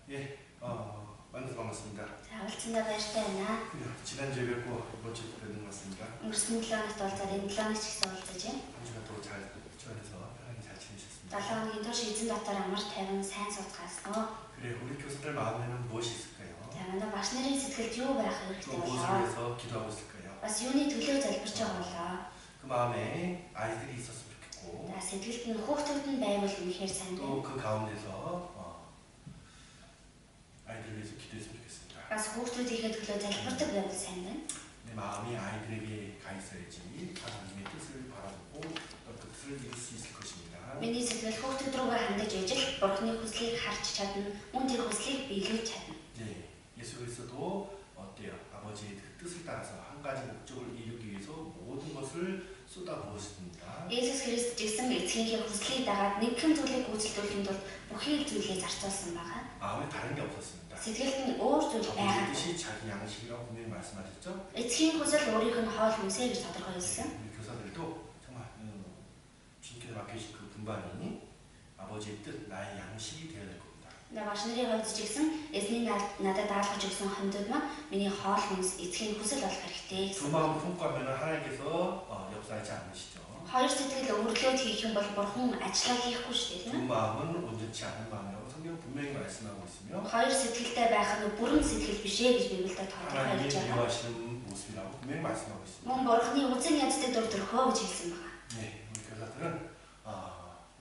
예, 만나서 반갑습니다. 자, уулзсандаа баяртай байна. 지난주에 뵙고 이번 주에 뵙는 것 같습니다. Өнгөрсөн 7 хоногт уулзаад энэ 7 хоногт ч гэсэн уулзаж байна. 한 주간 또 잘 주안에서 편하게 잘 지내셨습니다. 7 хоногийн турш эзэн дотор амар тайван сайн суудгаасан. 그래, 우리 교사들 마음에는 무엇이 있을까요? За, манай багш нарын сэтгэлд юу байх 또 хэрэгтэй 무엇을 болоо? 위해서 기도하고 있을까요? Бас юуны төлөө залбирч байгаа болоо? 그 마음에 아이들이 있었으면 좋겠고 За, сэтгэлд нь хүүхдүүд нь байвал үнэхээр сайн 또 байна. 그 가운데서 아이들을 위해서 기도했으면 좋겠습니다. Бас хүүхдүүдийнхээ төлөө залбирдаг байвал сайн байна. 내 마음이 아이들에게 가 있어야지 하나님의 뜻을 바라보고 또 그 뜻을 이룰 수 있을 것입니다. Миний сэтгэл хүүхдүүд рүүгээ хандаж ижил Бурхны хүслийг харж чадна. Мөн тэр хүслийг биелүүлж чадна. 네, 예수 그리스도도 어때요? 아버지의 그 뜻을 따라서 한 가지 목적을 이루기 위해서 모든 것을 쏟아부었습니다. Есүс Христ гэсэн эцгийнхээ хүслийг дагаад нэгэн зүйлийг гүйцэтгүүлэхэд бол бүхий л зүйлийг зарцуулсан байгаа. 마음에 다른 게 없었습니다. Сэтгэлд нь өөр зүйл 아버지의 байгаа. 뜻이 자기 양식이라고 분명히 말씀하셨죠? Эцгийн хүсэл өөрийнх нь хоол хүнсээ гэж тодорхойлсон. 우리 교사들도 정말 주님께서 맡겨주신 그 분반이 아버지의 뜻, 나의 양식이 되어야 될 겁니다. Багш нарын хувьд ч гэсэн эзний надад даалгаж өгсөн хоньдод маань миний хоол хүнс эцгийн хүсэл болох хэрэгтэй 두 гэсэн. 마음을 품고하면 하나님께서 역사하지 않으시죠. Хоёр сэтгэл өөрлөөд хийх юм бол Бурхан ажиллаа хийхгүй шүү дээ, 두 тийм үү? 마음은 온전치 않은 마음이라고 성경은 분명히 말씀하고 있으며 Хоёр сэтгэлтэй байх нь бүрэн сэтгэл биш ээ гэж Библиэд 하나님이 тодорхойлж байгаа. 미워하시는 모습이라고 분명히 말씀하고 있습니다. Мөн Бурханы үзэн яддаг дур төрхөө гэж хэлсэн байгаа. 네, 우리 교사들은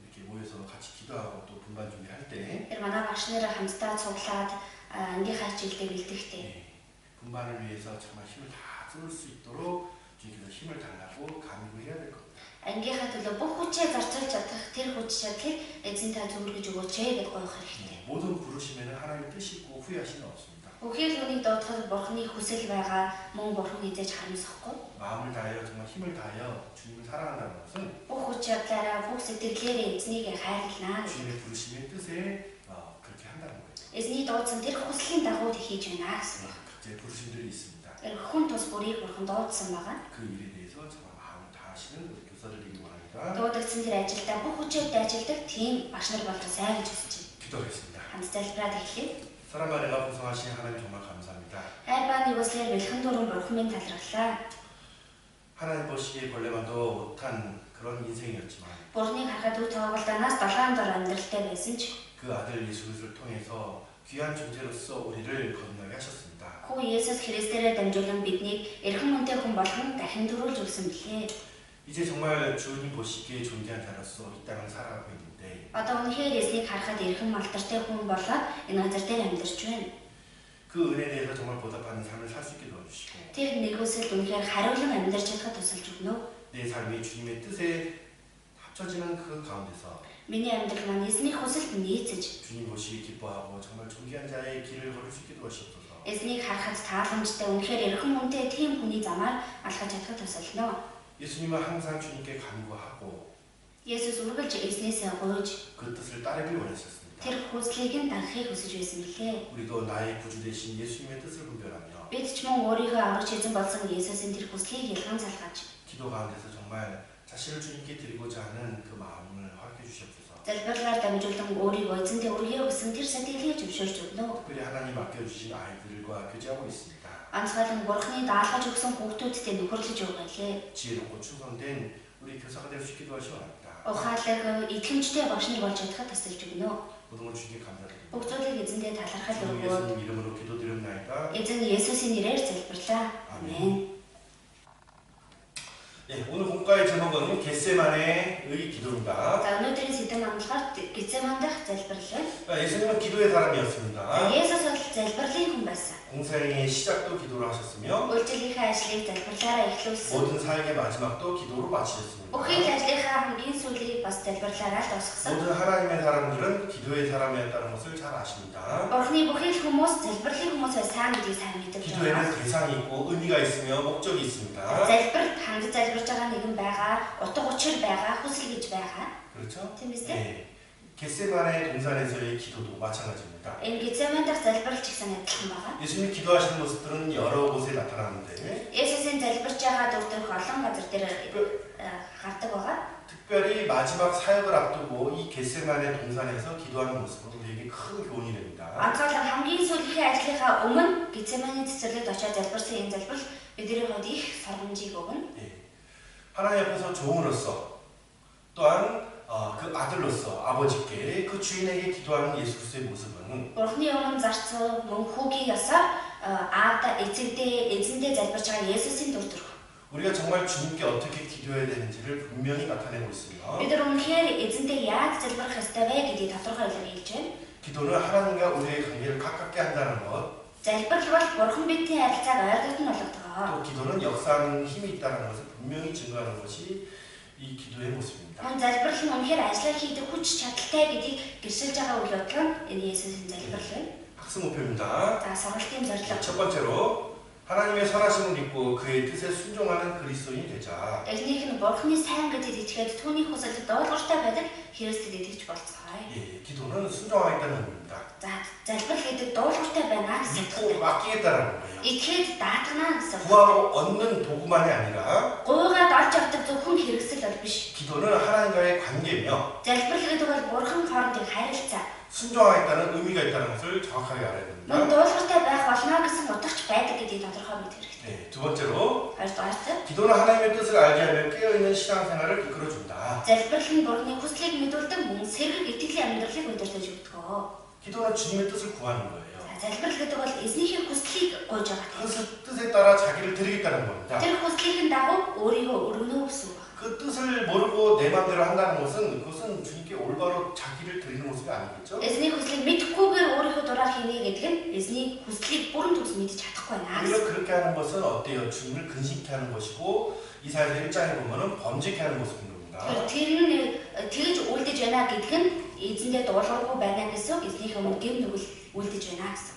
이렇게 모여서 같이 기도하고 또 분반 준비할 때 Тэр манай багш нараа хамтдаа цуглаад ангийнхаа хичээлдээ бэлдэхдээ 분반을 위해서 정말 힘을 다 쏟을 수 있도록 주님께서 힘을 달라고 간구를 해야 될 겁니다. ангийнхаа төлөө бүх хүчээ зарцуулж чадах тэр хүч чадлыг эзэн та зөвлөж өгөөч гэж гоох хэрэгтэй. 모든 부르심에는 하나님의 뜻이 있고 후회하시는 없습니다. Бүхий л үнийг дуудахад Бурханы хүсэл байгаа мөн Бурхан эзэж харамсахгүй. 마음을 다하여 정말 힘을 다하여 주님을 사랑한다는 것은 Бүх хүч чадлаараа бүх сэтгэлээрээ эзнийг хайрлана гэж. 주님의 부르심의 뜻에 그렇게 한다는 거예요. Эзний дуудсан тэр хүслийн дагуу хийж байна гэсэн байна. 각자의 부르심들이 있습니다. Хүн тус бүрийг Бурхан дуудсан байгаа. 그 일에 대해서 정말 마음을 다하시는 우리 교사들이기 바랍니다. Дуудагдсан тэр ажилдаа бүх хүчээр ажилладаг тийм багш нар болох сайн гэж хүсэж байна. 기도하겠습니다. Хамт залбираад эхлэе. 사랑과 내가 풍성하신 하나님 정말 감사합니다. Хайр бааны үслээр бэлхэн дуран Бурханы талархлаа. 하나님 보시기에 벌레만도 못한 그런 인생이었지만 Бурханыг харахад үр тоглолтоноос долоон дор амьдралтай байсан ч 그 아들 예수 그리스도를 통해서 귀한 존재로서 우리를 거듭나게 하셨습니다. Хүү Есүс Христээр дамжуулан биднийг эрхэм үнэтэй хүн болгон дахин төрүүлж өгсөн билээ. 이제 정말 주님 보시기에 존귀한 자로서 이 땅을 살아가고 있는데 Одоо үнэхээр эзнийг харахад эрхэм алдартай хүн болоод энэ газар дээр амьдарч байна. 그 은혜에 대해서 정말 보답하는 삶을 살 수 있게 도와주시고 Тэр нэгүсэл үнэхээр хариулан амьдарч чадхад тусалж өгнө. 내 삶이 주님의 뜻에 합쳐지는 그 가운데서 Миний амьдрал маань эзний хүсэлд нийцэж, 주님 보시기 기뻐하고 정말 존귀한 자의 길을 걸을 수 있게 도와주시옵소서. эзнийг харахад тааламжтай үнэхээр эрхэм үнэтэй тийм хүний замаар алхаж чадхад тусална. 예수님은 항상 주님께 간구하고 Есүс үргэлж эзнээсээ гуйж 그 뜻을 따르길 원하셨습니다. тэр хүслийг нь дагахыг хүсэж байсан билээ. 우리도 나의 구주 되신 예수님의 뜻을 분별하며 Бид ч мөн өөрийнхөө аврагч эзэн болсон Есүсийн тэр хүслийг ялган залгаж, 기도 가운데서 정말 자신을 주님께 드리고자 하는 그 마음을 허락해 주시옵소서. залбирлаар дамжуулан өөрийгөө эзэнтэй өргөё гэсэн тэр сэтгэлийг зөвшөөрч өгнө. 특별히 하나님 맡겨주신 아이들과 교제하고 있습니다. Анцгаалan Бурханы даалгаж өгсөн хүүхдүүдтэй нөхөрлөж өгөөлээ. 지혜롭고 충성된 우리 교사가 될 수 있게 도와주시 바랍니다. Ухаалаг итгэмжтэй багш нар болж чадхад тусалж өгнө. 모든 걸 주님께 감사드립니다. Бүх зүйлийг эзэндээ талархал 주 өгөөд 예수님 이름으로 기도드립나이다. эзэн Есүсийн нэрээр залбирлаа. Амен. 네, 오늘 본과의 제목은 겟세마네의 기도입니다. За өнөөдрийн сэдэв амлахаар Гецсеман дахь залбирлаа. 예수님은 기도의 사람이었습니다. Есүс бол залбирлын хүн байсан. 공생의 시작도 기도로 하셨으며 Үйлчлэлийн ажлыг залбирлаараа эхлүүлсэн. 모든 사역의 마지막도 기도로 마치셨습니다. Бүхий л ажлынхаа хамгийн сүүлийг бас залбирлаараа л дуусгасан. 모든 하나님의 사람들은 기도의 사람이었다는 것을 잘 아십니다. Бурхны бүхий л хүмүүс залбирлын хүмүүс сайн гэдгийг сайн мэддэг. 기도에는 대상이 있고 의미가 있으며 목적이 있습니다. Залбирт хангаж залбирж байгаа нэгэн байгаа, утга учир байгаа, хүсэл гэж байгаа. 그렇죠? Тийм биз дээ? 네. 겟세마네 동산에서의 기도도 마찬가지입니다. Энэ Гецсеман дахь залбирал ч гэсэн адилхан байгаа. 예수님이 기도하시는 모습들은 여러 곳에 나타나는데 Есүсийн залбирч байгаа дүр төрх олон газар дээр гардаг байгаа. 특별히 마지막 사역을 앞두고 이 겟세마네 동산에서 기도하는 모습은 우리에게 큰 교훈이 됩니다. Анцаалан хамгийн сүүлийн ажлынхаа өмнө Гецсеманы цэцэрлэгт очиж залбирсан энэ залбирал бидний хувьд их сургамжийг өгнө. 하나님 앞에서 종으로서 또한 그 아들로서 아버지께 그 주인에게 기도하는 예수 그리스도의 모습은 Бурхны өмнө зарцуу мөн хүүгийн ёсоор аавда эзэндээ залбирч байгаа Есүсийн дүр төрх. 우리가 정말 주님께 어떻게 기도해야 되는지를 분명히 나타내고 있으며 Бид үнэхээр эзэндээ яаж залбирах ёстой вэ гэдгийг тодорхой илэрхийлж байна. 기도는 하나님과 우리의 관계를 가깝게 한다는 것, Залбирал бол Бурхан бидний харилцааг ойртолт нь болгодог. 또 기도는 역사하는 힘이 있다는 것을 분명히 증거하는 것이 이 기도의 모습입니다. Мөн залбирал нь үнэхээр ажлаа хийдэг хүч чадалтай гэдгийг гэршилж байгаа үйл явдал нь энэ Есүсийн залбирал байна. 학습 목표입니다. За сургалтын зорилго. 첫 번째로 하나님의 선하심을 믿고 그의 뜻에 순종하는 그리스도인이 되자. Эхнийх нь Бурханы сайн гэдэгт итгээд түүний хүсэлд дуулууртай байдаг Христэд итгэж болцгоё. 기도는 순종하겠다는 의미입니다. За залбирал гэдэг дуулууртай байна гэсэн 믿고 үг. 맡기겠다는 거예요. Итгэхэд даатгана гэсэн үг. 구하고 얻는 도구만이 아니라 Гуйгаад олж авдаг зөвхөн хэрэгсэл бол биш. 기도는 하나님과의 관계며 Залбирал гэдэг бол Бурхан хоорондын харилцаа. 순종하겠다는 의미가 있다는 것을 정확하게 알아야 Мөн 됩니다. дуулууртай байх болно гэсэн утгач байдаг гэдгийг тодорхой мэдэх хэрэгтэй. 두 번째로 Хоёрдугаарт 기도는 하나님의 뜻을 알게 하며 깨어있는 신앙생활을 이끌어준다. залбирал нь Бурханы хүслийг мэдүүлдэг мөн сэрэг итгэлийн амьдралыг удирдах өгдөг. 기도는 주님의 뜻을 구하는 거예요. Залбирал гэдэг бол эзнийхээ хүслийг гуйж байгаа. 그 뜻에 따라 자기를 드리겠다는 겁니다. Тэр хүслийн дагуу өөрийгөө өргөнө гэсэн үг. 그 뜻을 모르고 내 마음대로 한다는 것은 그것은 주님께 올바로 자기를 드리는 모습이 아니겠죠? Эзний хүслийг мэдэхгүйгээр өөрийнхөө дураар хийнэ гэдэг нь эзний хүслийг бүрэн төгс мэдж чадахгүй байна. 오히려 그렇게 하는 것은 어때요? 주님을 근심케 하는 것이고 이사야서 1장에 보면은 범죄케 하는 모습인 겁니다. Тэр нь тэгж үлдэж байна гэдэг нь эзэндээ дуулуургүй байна гэсэн үг. Эзнийхээ өмнө гэм нүгэл үлдэж байна гэсэн.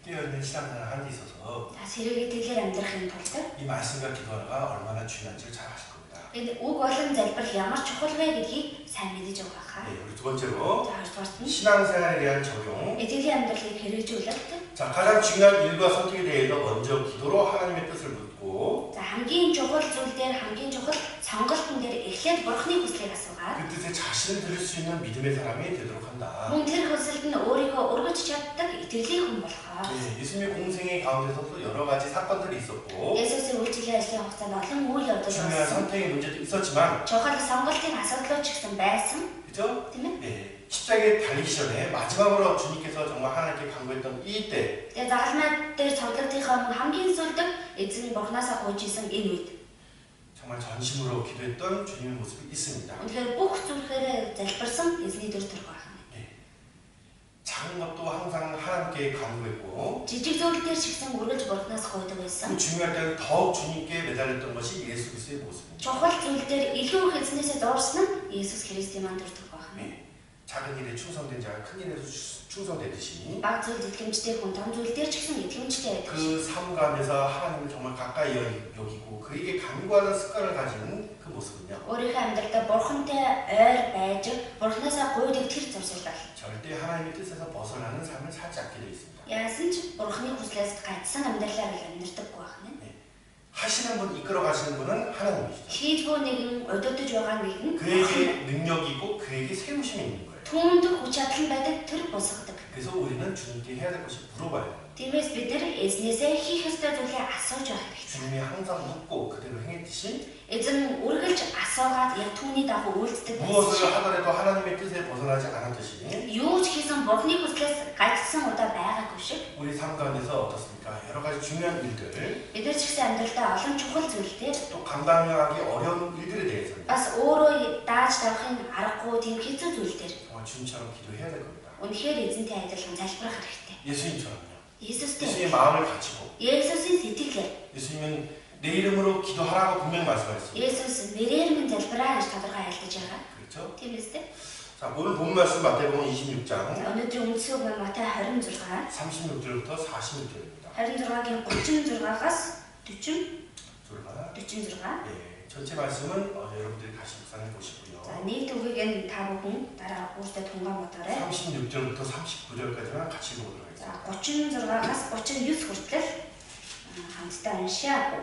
깨어있는 신앙생활 하는 데 있어서 За сэрэг итгэлээр амьдрахын тулд 이 말씀과 기도가 얼마나 중요한지를 잘 아실 겁니다. энэ үг болон залбирал ямар чухал вэ гэдгийг сайн мэдэж байгаа хаа. 우리 두 번째로 За хоёрдугаарт нь 신앙생활에 대한 적용. итгэлийн амьдралыг хэрэгжүүлэх. 자, 가장 중요한 일과 선택에 대해서 먼저 기도로 하나님의 뜻을 묻고 За хамгийн чухал зүйл дээр хамгийн чухал сонголтын дээр эхлээд Бурханы хүслийг асуугаад 그 뜻에 자신을 드릴 수 있는 믿음의 사람이 되도록 한다. мөн тэр хүсэлд нь өөрийгөө өргөж чаддаг итгэлийн хүн болгоо. 예수님의 공생의 가운데서도 여러 가지 사건들이 있었고 Есүсийн үйлчлэлийн ажлын хугацаанд олон үйл явдал 중요한 болсон. 선택의 문제도 있었지만 Чухал сонголтын асуудлууд ч гэсэн байсан. 그죠? Тийм ээ. 십자가에 달리기 전에 마지막으로 주님께서 정말 하나님께 간구했던 이때 Тэгээ загалмай дээр цуглагдахын өмнө хамгийн сүүлд эзэн Бурханаасаа гуйж исэн энэ үед 정말 전심으로 기도했던 주님의 모습이 있습니다. үнэхээр бүх зүрхээрээ залбирсан эзний дөр төрх байна. 작은 것도 항상 하나님께 간구했고 Жижиг зүйл дээр ч гэсэн үргэлж Бурханаас гуйдаг 그 байсан. 중요할 때는 더욱 주님께 매달렸던 것이 예수 그리스도의 모습입니다. Чухал зүйл дээр илүү их эзнээсээ зурсан нь Есүс Христийн маань дөр төрх байна. 작은 일에 충성된 자가 큰 일에도 충성되듯이 Баг зүйл итгэмжтэй хүн том зүйл дээр ч гэсэн итгэмжтэй байдаг. 그 삶 가운데서 하나님을 정말 가까이 여기고 그에게 간구하는 습관을 가지는 그 모습은요. Өөрийнхөө амьдралдаа Бурхантай ойр байж Бурханаасаа гуйдаг тэр зурсал бол 절대 하나님의 뜻에서 벗어나는 삶을 살지 않게 되어 있습니다. яасан ч Бурханы хүслээс гацсан амьдралаар амьдрдаггүй байна. 하시는 분, 이끌어 가시는 분은 하나님이시죠. Хийж буй нэгэн удирдах байгаа нэгэн 그에게 능력이 있고 그에게 세우심이 있는 거예요. түүнд хүч чадал байдаг тэр босгодог. 그래서 우리는 주님께 해야 될 것이 물어봐야 돼요. Тиймээс бид нар эзнээсээ хийх ёстой зүйлээ асууж байх хэрэгтэй. 주님이 항상 묻고 그대로 행했듯이 Эзэн үргэлж асуугаад яг түүний дагуу үйлддэг 무엇을 байсан. 하더라도 하나님의 뜻에 벗어나지 않았듯이 Юу ч хийсэн Бурханы хүслээс гацсан удаа байгаагүй шиг 우리 삶 가운데서 어떻습니까? 여러 가지 중요한 일들 бид нар ч гэсэн амьдралдаа олон чухал зүйл들 또 감당하기 어려운 일들에 대해서는 бас өөрөө дааж тавихын аргагүй тийм хэцүү зүйл들 정말 주님처럼 기도해야 될 겁니다. үнэхээр эзэнтэй адилхан залбирах хэрэгтэй. 예수님처럼요. Есүстэй 예수님의 마음을 가지고 Есүсийн сэтгэлээр 예수님은 내 이름으로 기도하라고 분명히 말씀하셨습니다. Есүс нэрээр минь залбираа гэж тодорхой айлтаж байгаа. 그렇죠? Тийм үстэй. 자, 오늘 본 말씀 마태복음 26장 Өнөөдрийн үндсэн үг Матай 26 36절부터 46절입니다. 26-гийн 36-аас 40 46. 예, 전체 말씀은 여러분들이 다시 묵상해 보시고요. За нэг төгөөг нь та бүхэн дараа өөртөө тунгаан бодоорой. 36절부터 39절까지만 같이 보도록 За 하겠습니다. 36-аас 39 хүртэл хамтдаа уншаа.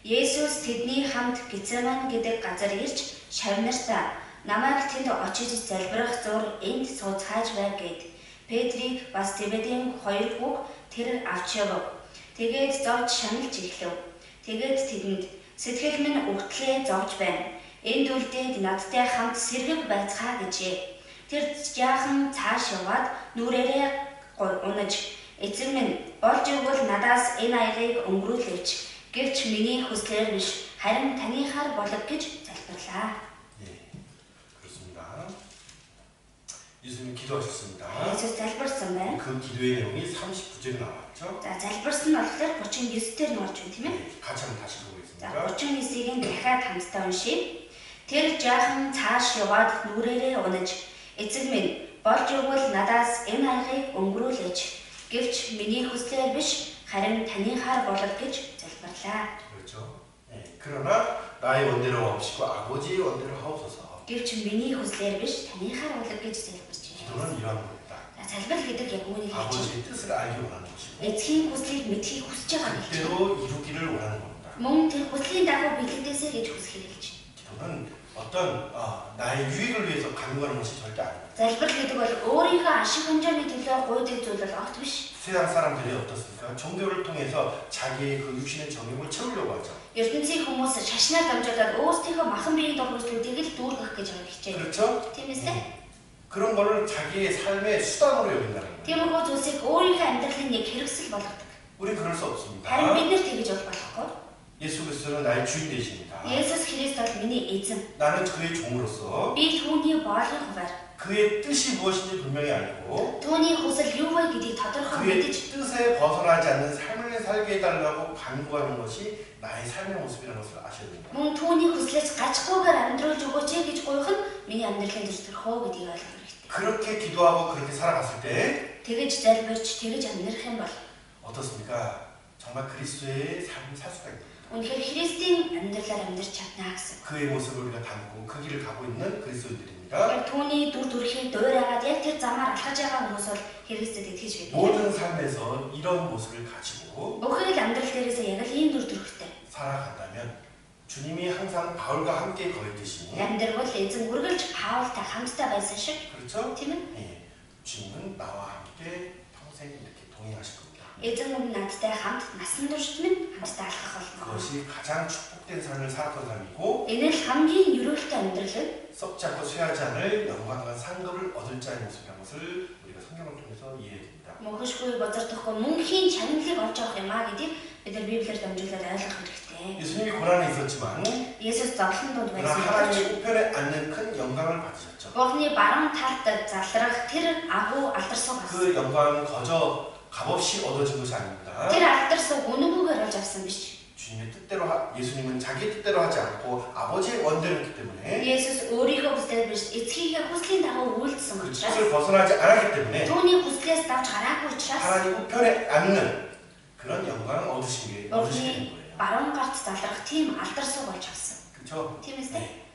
Есүс тэдний хамт Гецеман гэдэг газар ирж шавнартаа намайг тэнд очиж залбирах зуур энд сууц хайж байг гэд Петрийг бас Зебедийн хоёр хүүг тэр авч явав. Тэгээд зовж шаналж эхлэв. Тэгээд тэдэнд сэтгэл минь өгтлээ зовж байна. Энд үлдээд надтай хамт сэргэг байцгаа гэжээ. Тэр жаахан цааш яваад нүрээрээ унаж эзэн минь болж игэл надаас энэ аягыг өнгөрүүлээч. Гэвч миний хүслээр биш харин танихаар болог гэж залбирлаа. 예, 그렇습니다. 예수님이 기도하셨습니다. 예수 залбирсан байна. 그 기도의 내용이 39절에 나왔죠. За залбирсан нь болохоор 39-дэр нь орж байна тийм ээ. 같이 한번 다시 За 보겠습니다. 39-ийг дахиад хамтдаа уншийе. Тэр жаахан цааш яваад нүрээрээ унаж эцэг минь болж игэл надаас энэ аягыг өнгөрүүлээч. Гэвч миний хүслээр биш харин танихаар болог гэж залбирлаа. 그렇죠. 예, 그러나 나의 원대로 없이고 아버지의 원대로 하옵소서. Гэвч миний хүслээр биш танихаар болог гэж залбирч байна. 기도는 이러한 겁니다. За залбирал гэдэг яг үүнийг хэлж байна. 아버지의 뜻을 알기 원하는 것이고 Эцгийн хүслийг мэдхийг хүсэж байгаа гэж. 그대로 이루기를 원하는 겁니다. Мөн тэр хүслийн дагуу биелэгдээсэй гэж хүсхийг хэлж байна. 기도는 어떤 나의 유익을 위해서 간구하는 것이 절대 아닙니다. Залбирал гэдэг бол өөрийнхөө ашиг хонжооны төлөө гуйдаг зүйл бол огт биш. 세상 사람들이 어떻습니까? 종교를 통해서 자기의 그 육신의 정욕을 채우려고 하죠. ертөнцийн хүмүүс шашнаар дамжуулаад өөрсдийнхөө махан биеийн дургүйтлүүдийг л дүүргэх гэж хичээдэг. 그렇죠? Тийм ээ. 그런 거를 자기의 삶의 수단으로 여긴다는 거예요. Тиймэрхүү зүйлсийг өөрийнхөө амьдралын нэг хэрэгсэл болгодог. 우린 그럴 수 없습니다. Харин бид нэр тэгж бол болохгүй. 예수 그리스도는 나의 주인 되십니다. Есүс Христ бол миний эзэн. 나는 그의 종으로서 Би түүний боолын хуваар 그의 뜻이 무엇인지 분명히 알고 түүний хүсэл юу вэ гэдгийг тодорхой 그의 мэдэж 뜻에 벗어나지 않는 삶을 살게 해달라고 간구하는 것이 나의 삶의 모습이라는 것을 아셔야 됩니다. мөн түүний хүслээс гачхгүйгээр амьдруулж өгөөч гэж гуйх нь миний амьдралын дээр төрхөө гэдгийг ойлгох хэрэгтэй. 그렇게 기도하고 그렇게 살아갔을 때 Тэгэж залбирч тэгэж амьдрах юм бол 어떻습니까? 정말 그리스도의 삶을 살 수가 있다. үнэхээр Христийн амьдралаар амьдрч чадна гэсэн. 그의 모습을 우리가 담고 그 길을 가고 있는 그리스도인들입니다. Түүний дүр төрхийг дуурайгаад яг тэр замаар алхаж байгаа хүмүүс бол Христэд итгэж байдаг. 모든 삶에서 이런 모습을 가지고 Бүхэл амьдрал дээрээс яг л ийм дүр төрхтэй 살아간다면 주님이 항상 바울과 함께 거했듯이 амьдрал эзэн үргэлж Паултай хамтдаа байсан шиг 그렇죠? тийм ээ. 예, 주님은 나와 함께 평생 이렇게 동행하실 겁니다. Эзэн мөн надтай хамт насан туршид минь хамтдаа алхах болно. 그것이 가장 축복된 삶을 살았던 삶이고 Энэ л хамгийн өрөөлтэй амьдрал 썩지 않고 쇠하지 않을 영광과 상급을 얻을 자의 모습이라는 것을 우리가 성경을 통해서 이해해야 됩니다. мөнхөшгүй бозордохгүй мөнхийн чанарлыг олж авах юм а гэдгийг бид нар Библиэр дамжуулаад ойлгох хэрэгтэй. 예수님이 고난에 있었지만 Есүс зовлон донд 그러나 байсан. 하나님의 우편에 앉는 큰 영광을 받으셨죠. Бурхны баруун талд залрах тэр агуу алдарсуу байсан. 그 영광은 거저 값없이 얻어진 것이 아닙니다. Тэр алдарсуу үнэгүйгээр олж авсан биш. 주님의 뜻대로 예수님은 자기의 뜻대로 하지 않고 아버지의 원대로였기 때문에 Есүс өөрийнхөө хүслээр биш эцгийнхээ хүслийн дагуу үйлдсэн 그 учраас 뜻을 벗어나지 않았기 때문에 түүний хүслээс давж гараагүй учраас 하나님 우편에 앉는 그런 영광을 얻으시게 된 Бурхны 거예요. баруун гарт залрах тийм алдарсуу болж авсан. 그렇죠? Тийм ээ. 네.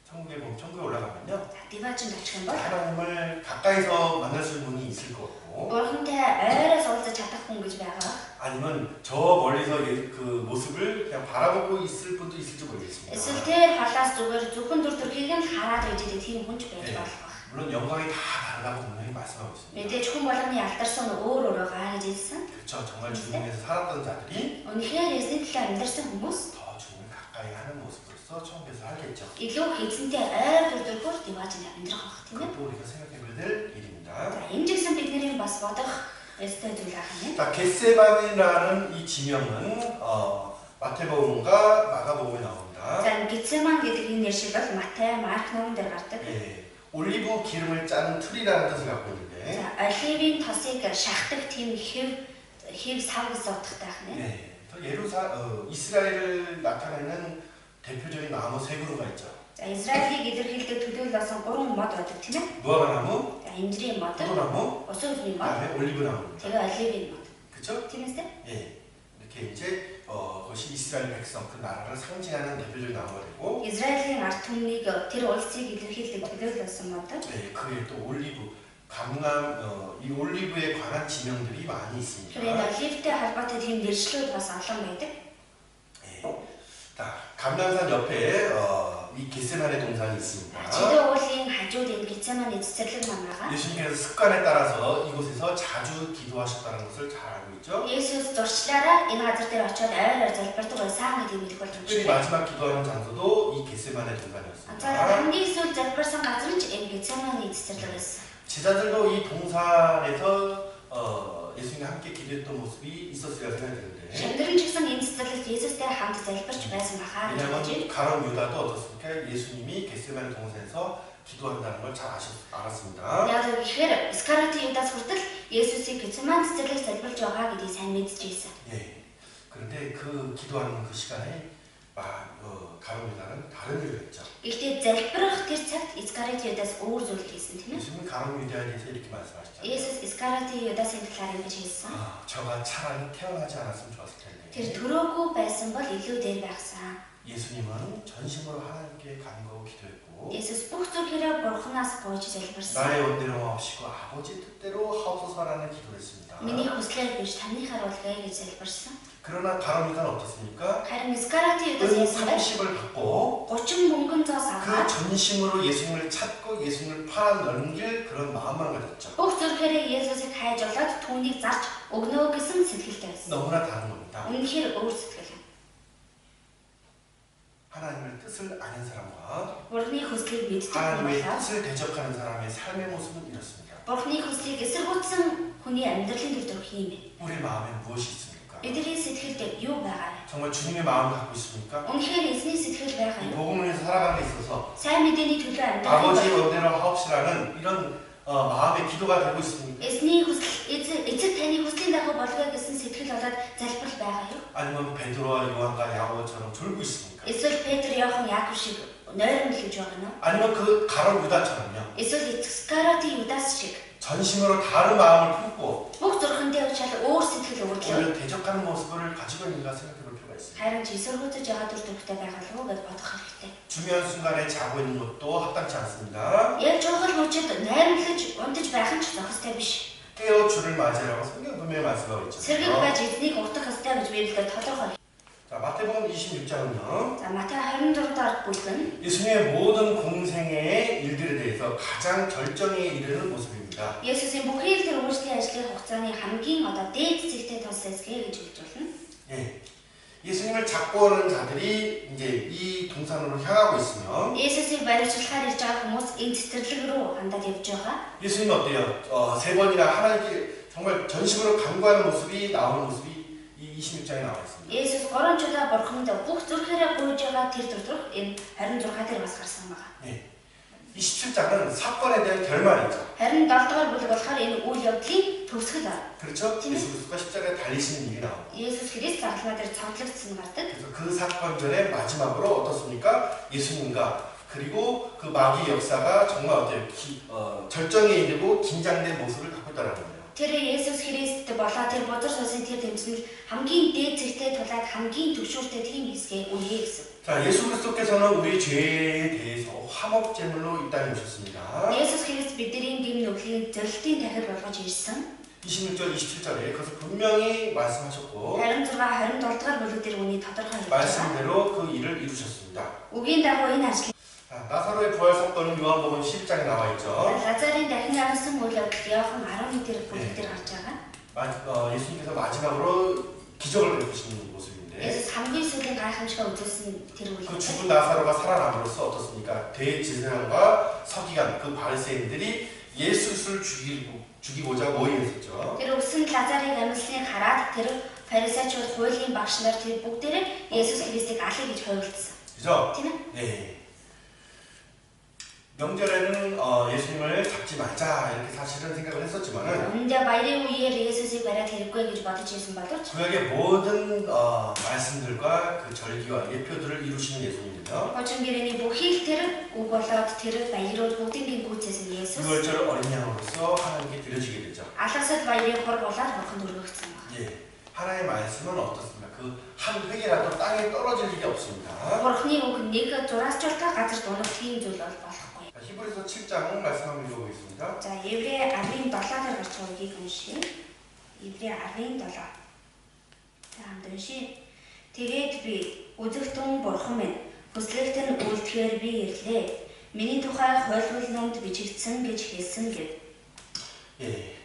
천국에 보면 천국에 올라가면요. За диваачнд очих юм бол 하나님을 가까이서 만날 수 있는 분이 있을 것 같고 Бурхантай ойроос уулзаж чадах хүн гэж байгаа. 아니면 저 멀리서 그 모습을 그냥 바라보고 있을 분도 있을지 모르겠습니다. Эсвэл тэр халаас зүгээр зөвхөн дүр төрхийг нь хараад байж байгаа тийм хүн ч байж 네. болох. 물론 영광이 다 다르다고 분명히 말씀하고 있습니다. Мэдээж хүн болгоны алдарсуу нь өөр өөр байгаа гэж хэлсэн. 그렇죠. 정말 주님에서 살았던 자들이 Үнэхээр эзний төлөө амьдарсан хүмүүс 더 주님을 가까이 하는 모습으로서 천국에서 살겠죠. илүү эзэнтэй ойр дүр төрхөөр диваачнд амьдрах байх тийм ээ. 그것도 우리가 생각해봐야 될 일입니다. За энэ жигсэн бидний бас бодох ёстой зүйл ах юм. 자, 겟세마네라는 이 지명은 마태복음과 마가복음에 나옵니다. За Гецеман гэдэг энэ нэр шиг бол Матай, Марк номон дээр гардаг. 예, 올리브 기름을 짜는 틀이라는 뜻을 갖고 있는데 За оливын тосыг шахдаг тийм хэв сав гэсэн утгатай ах нэ. 예, 이스라엘을 나타내는 대표적인 나무 세 그루가 있죠. За Израилийг илэрхийлдэг төлөөлөл болсон 3 мод байдаг тийм ээ. 무화과나무, За инжирийн мод, 포도나무, усан өвлийн мод, 그다음에 올리브나무입니다. тэгээ оливын мод. 그렇죠? Тийм ээ. 예, 이렇게 이제 그것이 이스라엘 백성 그 나라를 상징하는 대표적인 나무가 되고, Израилийн ард түмнийг тэр улсыг илэрхийлдэг төлөөлөл болсон мод. 네, 그게 또 올리브, 이 올리브에 관한 지명들이 많이 있습니다. Тэр энэ оливтэй холбоотой тийм нэршлүүд бас олон байдаг. 예, 감람산 옆에 이 겟세마네 동산이 있습니다. 지도 уулын хажууд энэ Гецсеманы цэцэрлэг маань байгаа. 예수님께서 습관에 따라서 이곳에서 자주 기도하셨다는 것을 잘 알고 있죠. Есүс зурчлаараа энэ газар дээр очиод ойроор залбирдаг байсан гэдгийг мэдэх 특별히 боломжтой. 마지막 기도하는 장소도 이 겟세마네 За 동산이었습니다. хамгийн сүүл залбирсан газар нь энэ Гецсеманы цэцэрлэг байсан. 제자들도 이 동산에서 예수님과 함께 기도했던 모습이 있었으리라 생각이 드는데 Шамдрын ч гэсэн энэ цэцэрлэгт Есүстэй хамт залбирч байсан бахаа гэж бодож 왜냐하면 가론 유다도 어떻습니까? 예수님이 겟세마네 동산에서 기도한다는 걸 잘 알았습니다. яг гэхээр Искариот Юдас хүртэл Есүсийг Гецсеман цэцэрлэгт залбирч байгаа гэдгийг сайн мэдчихсэн. 예. 그런데 그 기도하는 그 시간에 가론 유다는 다른 일을 했죠. Гэхдээ залбирах тэр цагт Искариот Юдас өөр зүйл хийсэн тийм ээ. 예수님은 가론 유다에 대해서 이렇게 말씀하시죠. Есүс Искариот Юдасын талаар ингэж хэлсэн. 저가 차라리 태어나지 않았으면 좋았을 Тэр 텐데. төрөөгүй байсан бол илүү дээр байхсан. 예수님은 전심으로 하나님께 간구하고 기도했고 Есүс бүх зүйлээрээ Бурханаас гуйж залбирсан. 나의 원대로 마옵시고 아버지 뜻대로 하옵소서라는 기도를 했습니다. Миний хүслээр биш таны харуулгай гэж залбирсан. 그러나 가론 유다는 어떻습니까? Харин Искариот Юдас 은 яасан бэ? 30을 받고 30 мөнгөн зоос 그 аваад 전심으로 예수님을 찾고 예수님을 팔아 넘길 그런 마음만 가졌죠. бүх зүрхээрээ Есүсийг хайж олоод түүнийг зарж өгнө гэсэн сэтгэлтэй байсан. 너무나 다른 겁니다. Үнэхээр өөр сэтгэл. 하나님의 뜻을 아는 사람과 Бурхны хүслийг мэддэг хүн 하나님의 болоод 뜻을 대적하는 사람의 삶의 모습은 이렇습니다. Бурхны хүслийг эсэргүүцсэн хүний амьдралын төвд өгөх юм бэ. 우리 마음에 무엇이 있습니까? Бидний сэтгэлд юу байгаа вэ? 정말 주님의 마음을 갖고 있습니까? Үнэхээр эзний сэтгэл байгаа 이 юм. 복음을 위해서 살아가는 데 있어서 Сайн мэдээний төлөө амьдрах 아버지 бол 원대로 하옵시라는 이런 마음의 기도가 되고 있습니까? эзний хүсэл эцэг таны хүслийн дагуу болгоо гэсэн сэтгэл болоод залбирал байгаа юу? 아니면 베드로와 요한과 야고보처럼 졸고 있습니까? Эсвэл Петр, Иохан, Яаков шиг нойрон дэлгэж байгаа нь уу? 아니면 그 가론 유다처럼요. Эсвэл Искариот Юдас шиг 전심으로 다른 마음을 품고 бүх зүрхэндээ ушаал өөр сэтгэл өгдөг. 오히려 대적하는 모습을 가지고 있는가 생각해 볼 필요가 있습니다. Харин ч эсэргүүцэж байгаа төр төвхтэй байгаа л уу гэж бодох хэрэгтэй. 중요한 순간에 자고 있는 것도 합당치 않습니다. Яг чухал мөчөд найрамдлаж унтаж байх нь ч зохистой биш. 깨어 주를 맞이하라고 성경 분명히 말씀하고 Сэргийг 있잖아요. байж эзнийг утгах ёстой гэж Библиэд тодорхой. 자, 마태복음 26장은요. За Матай 26 дахь бүлэг нь 예수님의 모든 공생애의 일들에 대해서 가장 결정에 이르는 모습입니다. Есүсийн бүхий л тэр өөрсдийн ажлын хугацааны хамгийн дээд зэгтэй тус эсгээ гэж хэлжүүлнэ. 예. 예수님을 잡고 오는 자들이 이제 이 동산으로 향하고 있으면 Есүсийг баримтлахаар ирж байгаа хүмүүс энэ цэцэрлэг рүү хандаад явж байгаа. 예수님은 어때요? 세 번이나 하나님께 정말 전심으로 간구하는 모습이 나오는 모습이 이 26장에 나와 있습니다. Есүс 3 удаа бурханд бүх зүрхээрээ гуйж байгаа тэр доторх энэ 26 дээр бас гарсан байгаа. 예. 27장은 사건에 대한 결말이죠. Харин 7 дугаар бүлэг болохоор энэ үйл явдлын төгсгөл байна. 그렇죠? 예수 그리스도가 십자가에 달리시는 일이 나옵니다. Есүс Христ загалмаа дээр цогцлогдсон гардаг. 그래서 그 사건 전에 마지막으로 어떻습니까? 예수님과 그리고 그 마귀의 역사가 정말 어때요? 절정에 이르고 긴장된 모습을 갖고 있다는 거예요. Тэр Есүс Христ болоо тэр бузар сусын тэр тэмцэл хамгийн дээд зэгтэй тулаад хамгийн төвшөөртэй тийм хэсгээ үе гэсэн. 자, 예수 그리스도께서는 우리 죄에 대해서 화목제물로 이 땅에 오셨습니다. Есүс Христ бидний гэм нүглийн зөвлөлтийн дахил болгож ирсэн. 26절, 27절에 그것을 분명히 말씀하셨고 26, 27 дугаар бүлэг дээр үний тодорхой хэлж байгаа. 말씀대로 그 일을 이루셨습니다. Үгийн дагуу энэ ажил 나사로의 부활 사건은 요한복음 11장에 나와 있죠. Лазарын дахин агсан үйл явдал Иохан 12 бүлэг дээр гарч байгаа. 예수님께서 마지막으로 기적을 베푸시는 모습인데 Есүс хамгийн сүүлийн гайхамшигт үзүүлсэн тэр үйл 그 явдал. 죽은 나사로가 살아남으로써 어떻습니까? 대제사장과 서기관 그 바리새인들이 예수를 죽이고자 모임했었죠. Тэр өгсөн Лазарын амьдлыг хараад тэр фарисеучуд хуулийн багш нар тэр бүгдээрээ Есүс Христийг алъя гэж хуйлдсан. 그죠? Тийм ээ? 네. 명절에는 예수님을 잡지 말자 이렇게 사실은 생각을 했었지만은 Үндэ баярын үеэр Есүсийг бариад хэрэггүй гэж бодож ирсэн боловч 구약의 모든 말씀들과 그 절기와 예표들을 이루시는 예수님이죠. Хожим гэрээний бүхий л тэр үг болоод тэр баярууд бүгдийг гүйцээсэн Есүс. 유월절 어린 양으로서 하나님께 드려지게 되죠. Алгасад баярыг хор болоод бурханд өргөгдсөн байна. 예, 하나님의 말씀은 어떻습니까? 그 한 획이라도 땅에 떨어질 일이 없습니다. Бурхны үг нэг зураасчлалтаа газар дунах тийм зүйл бол болохгүй. 히브리서 7장 말씀 한번 읽어보겠습니다. За Еврей 17 дээр гарч байгаагийг уншия. Еврей 17. За хамт уншия. Тэгээд би үзэгтэн бурхан минь хүслэгт нь үлдэхээр би ирлээ. Миний тухай хуйлбал номд бичигдсэн гэж хэлсэн гэв. 예.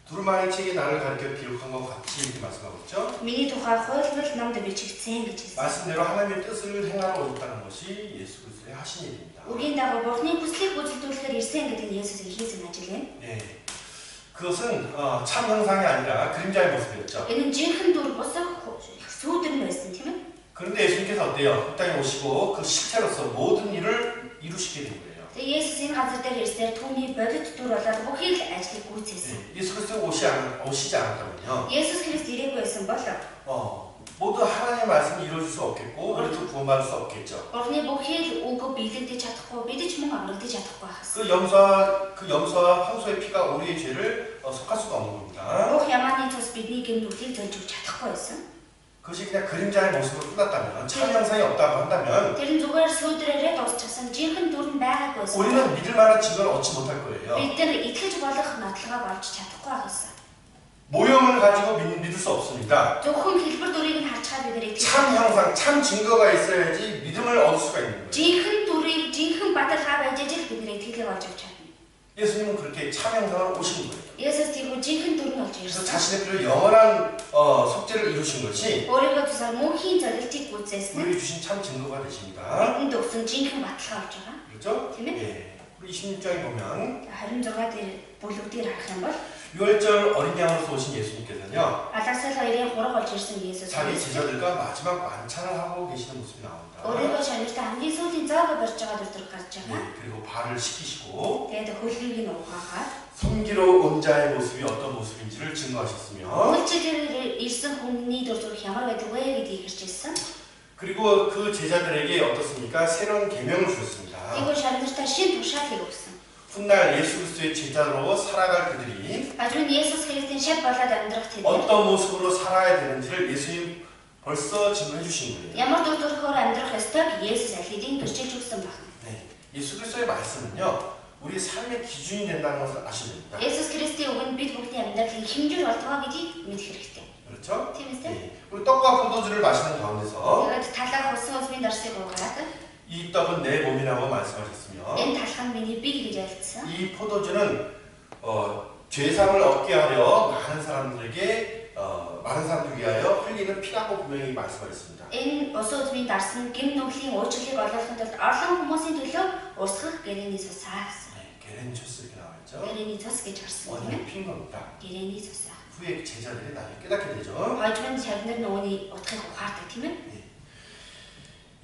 두루마리 책이 나를 가르쳐 기록한 것 같이 이렇게 말씀하고 있죠. Миний тухай хуйлбал номд бичигдсэн гэж хэлсэн. 말씀대로 하나님의 뜻을 행하러 오셨다는 것이 예수 그리스도의 하신 일입니다. Үгийн дагуу бурхны хүслийг үзүүлэхээр ирсэн гэдэг нь Есүсийн хийсэн ажил юм. 예. 그것은 참 형상이 아니라 그림자의 모습이었죠. Энэ нь жинхэнэ дүр бус сүүдэр нь байсан тийм ээ. 그런데 예수님께서 어때요? 이 땅에 오시고 그 실체로서 모든 일을 이루시게 된 거예요. Тэгээ Есүс энэ газар дээр ирсээр түүний бодит дүр болоод бүхий л ажлыг гүйцээсэн. 예. 예수 그리스도가 오시지 않았다면요. Есүс Христ ирээгүй байсан бол 모두 하나님의 말씀이 이루어질 수 없겠고 그래도 구원받을 수 없겠죠. Бурхны бүхий л үг биелэгдэж чадахгүй, бид ч мөн амрагдаж чадахгүй хас. 그 염소와 황소의 피가 우리의 죄를 속할 수가 없는 겁니다. Бүх ямааны цус бидний гэмнүглийг зөж өгч чадахгүй байсан. 그것이 그냥 그림자의 모습으로 끝났다면 참 형상이 없다고 한다면 Тэр нь зүгээр сүйдрээрээ дуусчихсан жинхэнэ дүр нь байгаагүй байсан. 우리는 믿을 만한 증거를 얻지 못할 거예요. Бид нар итгэж болох нотлогоо олж чадахгүй байсан. 모형을 가지고 믿을 수 없습니다. Зөвхөн хэлбэр дүрийг нь харж байгаа бид нар итгэж 참 형상, 참 증거가 있어야지 믿음을 얻을 수가 있는 거예요. жинхэнэ дүрийг жинхэнэ баталгаа байж ижил бид нар итгэлийг олж авч чадна. 예수님은 그렇게 참 형상을 오신 거예요. Есүс тиймүү жинхэнэ дүр нь олж 그래서 ирсэн. 자신의 필요 영원한 속죄를 이루신 것이 Өөрийгөө тусаар мөнхийн зорилтыг гүйцээсэн. 우리에게 주신 참 증거가 되십니다. Бидэнд өгсөн жинхэнэ баталгаа олж байгаа. 그렇죠? Тийм ээ. 예. 우리 26장에 보면 26 дээр бүлэгдээр харах юм бол 유월절 어린 양으로서 오신 예수님께서는요. алдарсал хоёрын хураг олж ирсэн Есүс 자기 제자들과 마지막 만찬을 하고 계시는 모습이 나옵니다. өөрийгөө шанартай хамгийн сүүлийн зоогоо барьж байгаа дүр гарч байгаа. 예, 그리고 발을 씻기시고 Тэгээд хөлгийг нь угаагаад 섬기러 온 자의 모습이 어떤 모습인지를 증거하셨으며 үйлчлэлээр ирсэн хүний дүр зураг ямар байдаг вэ гэдгийг хэлчихсэн. 그리고 그 제자들에게 어떻습니까? 새로운 계명을 주셨습니다. 이걸 шанартай шин тушаалыг өгсөн. 훗날 예수 그리스도의 제자로 살아갈 그들이 Ажим нь Есүс Христийн шав болоод амьдрах тэд 어떤 모습으로 살아야 되는지를 예수님 벌써 증거해 주신 거예요. ямар дүр төрхөөр амьдрах ёстойг Есүс аль хэдийн төрчилж өгсөн байна. 네, 예수 그리스도의 말씀은요. 우리 삶의 기준이 된다는 것을 아셔야 됩니다. Есүс Христийн үг нь бид бүхний амьдралын хэмжүүр болтгоо гэдгийг мэдэх хэрэгтэй. 그렇죠? Тийм ээ. 네. 우리 떡과 포도주를 마시는 가운데서 Тэгээд талаар хусан усмын дарсыг уугаад 이 떡은 내 몸이라고 말씀하셨으며 энэ талхан миний бие гэж ялцсан. 이 포도주는 죄사함을 얻게 하려 많은 사람들 위하여 흘리는 피라고 분명히 말씀하셨습니다. Энэ ус усмын дарс нь гим нүглийн уучлалыг олгохын тулд олон хүмүүсийн төлөө урсгах гэрэний цусаа гэсэн. 네, 게렌초스 이렇게 나와 있죠. гэрэний цус гэж харсан тийм 원인을 ээ. 핀 겁니다. гэрэний цус. 후에 제자들이 나중에 깨닫게 되죠. Хожим нь шавнар нөгөөний утгыг ухаардаг тийм ээ.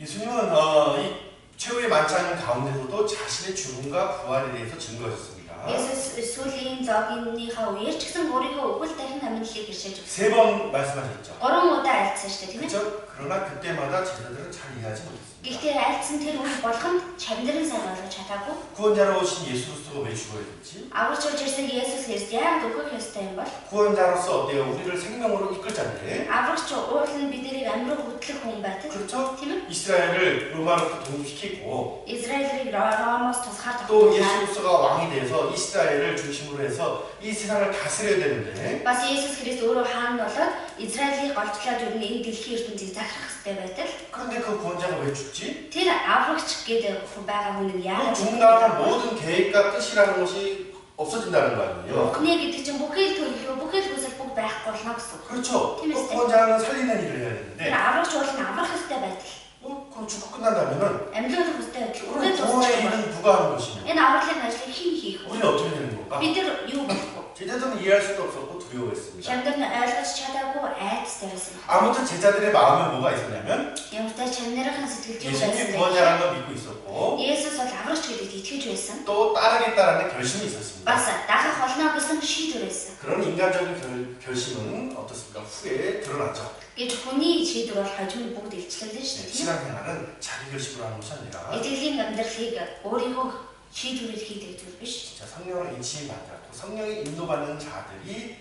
예수님은 이 최후의 만찬 가운데서도 자신의 죽음과 부활에 대해서 증거하셨습니다. Есүс сүүлийн зоогийнхаа үеэр ч гэсэн өөрийгөө өвөл дахин амьдлыг иршээж өгсөн. 3번 말씀하셨죠. 3 удаа альцсан шүү дээ тийм ээ. 그렇죠? 그러나 그때마다 제자들은 잘 이해하지 못했습니다. Гэхдээ альцсан тэр үе болгонд чамдрын сайн ойлгож чадаагүй. 구원자로 오신 예수 그리스도가 왜 죽어야 되지? Аварч болж ирсэн Есүс Христ яагаад өгөх ёстой юм бол? 구원자로서 어때요? 우리를 생명으로 이끌 자인데 Аварч уул нь биднийг амьраг хөтлөх хүн байдаг. 그렇죠? Тийм ээ. 이스라엘을 로마로부터 독립시키고 Израилийг Ромоос тусгаар 또 тогтоож 예수 그리스도가 왕이 돼서 이스라엘을 중심으로 해서 이 세상을 다스려야 되는데 бас Есүс Христ өөрөө хаан болоод Израилийг голчлоод ер нь энэ дэлхийн ертөнцийг захирах хэрэгтэй байтал. 그런데 그 구원자가 왜 죽지? Тэр аврагч гэдэг хүн байгаа хүн нь яагаад 죽는다는 모든 계획과 뜻이라는 것이 없어진다는 거 아니에요? Бүхнээ гэдэг чинь бүхэл төлөвлөгөө, бүхэл хүсэл бүгд байхгүй болно гэсэн. 그렇죠. Тийм ээ. 구원자는 살리는 일을 해야 Тэр 되는데 аврагч бол нь аврах хэрэгтэй байтал. 그럼 죽고 끝난다면은 Амьдлуулах хэрэгтэй байтал. 그럼 Үргэлж 구원의 дуусчих. 일은 누가 하는 것이냐? Энэ авралын ажлыг хэн хийх вэ? 우리는 어떻게 되는 건가? Бид нар юу болох вэ? 제자들은 이해할 수도 없었고 두려워했습니다. Чамдар нь ойлгож чадаагүй айдастай байсан. 아무튼 제자들의 마음에 뭐가 있었냐면 Ямар ч чамнарынхаа сэтгэлд юу 예수님이 байсан бэ? 구원자라는 걸 믿고 있었고 Есүс бол аврагч гэдэгт итгэж байсан. 또 따르겠다라는 결심이 있었습니다. Бас дагах болно гэсэн шийдвэр байсан. 그런 인간적인 결심은 어떻습니까? 후에 드러났죠. Гэж хүний шийдвэр бол хожим бүгд илчлэлэн шүү дээ. 신앙생활은 자기 결심으로 하는 것이 아니라 Итгэлийн амьдралыг өөрийгөө шийдвэрээр хийдэг зүйл биш. 진짜 성령을 인치받아 또 성령의 인도받는 자들이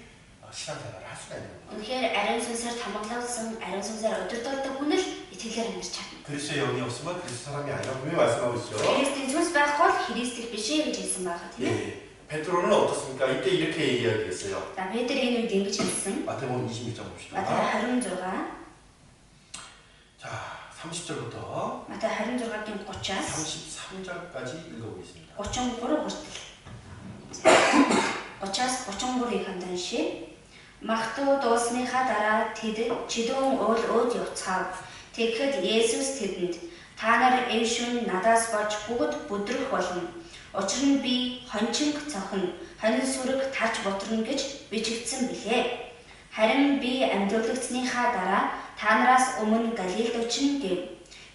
신앙생활을 할 수가 있는 겁니다. Үнэхээр ариун сүнсээр тамгалагдсан, ариун сүнсээр удирдуулдаг хүн л итгэлээр амьдарч чадна. 그리스도의 영이 없으면 그리스도 사람이 아니라 분명히 말씀하고 있죠. Христийн сүнс байхгүй бол Христийг биш ээ гэж хэлсэн байгаа тийм ээ. 예. 베드로는 어떻습니까? 이때 이렇게 이야기했어요. За Петр энэ үед ингэж хэлсэн. 마태복음 26장 봅시다. Матай 26 30절부터 Матай 26-гийн 30-аас 33절까지 읽어보겠습니다. 33 хүртэл. 30-аас 33-ийг хандан шив. Махтуу дуусныхаа дараа тэд чидүүн уул өөд явцгаав. Тэгэхэд Есүс тэдэнд та нар энэ шөнө надаас болж бүгд бүдрэх болно. Учир нь би хончинг цохин, хонин сүрэг тарж бутрна гэж бичигдсэн билээ. Харин би амьдлагдсныхаа дараа та нараас өмнө Галилд очино гэв.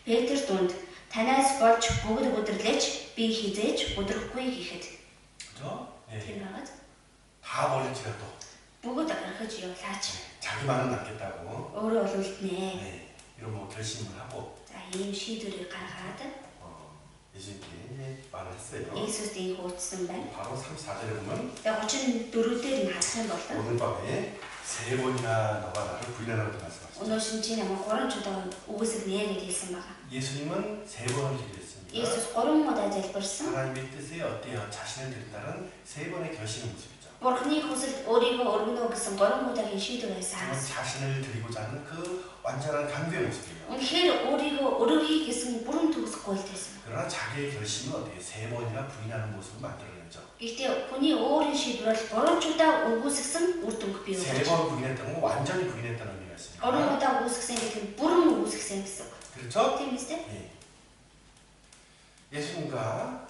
Петр дунд танаас болж бүгд бүдэрлэж би хизээж бүдрэхгүй гэхэд. 그죠? Тийм байгааз. 다 버릴지라도 Бүгд гаргаж явлаач. 자기만은 낫겠다고 Өөрөө олуултнэ. 네, 이런 뭐 결심을 하고 За ийм шийдвэрийг гаргаад 예수님께 말을 했어요. Есүст ийг ууцсан байна. 바로 34절에 보면 Тэгээ 34 дээр нь харах юм бол 오늘 밤에 3번이나 너가 나를 부인하라고 말씀하셨죠. өнөө шинжийн намайг 3 ч удаа үгүйсгэнэ гэж хэлсэн байна. 예수님은 3번을 기도했습니다. Есүс 3 удаа залбирсан. 하나님의 뜻에 어때요? 자신을 드린다는 3번의 결심의 모습이죠. Бурхны хүсэлд өөрийгөө өргөнө гэсэн 3 удаагийн шийдвэр байсан. 정말 자신을 드리고자 하는 그 완전한 강구의 모습이에요. Үнэхээр өөрийгөө өргөе гэсэн бүрэн төгсөхгүй л байсан. 그러나 자기의 결심은 어떻게 3번이나 부인하는 모습을 만들어내죠. Гэхдээ хүний өөрийн шийдвэр бол 3 ч удаа үгүйсгсэн үр дүнг бий болж. 3번 부인했다는 건 완전히 부인했다는 의미가 있습니다. 3 удаа үгүйсгсэн гэдэг нь бүрэн үгүйсгсэн гэсэн үг. 그렇죠? Тийм үстэй? 예. 예수님과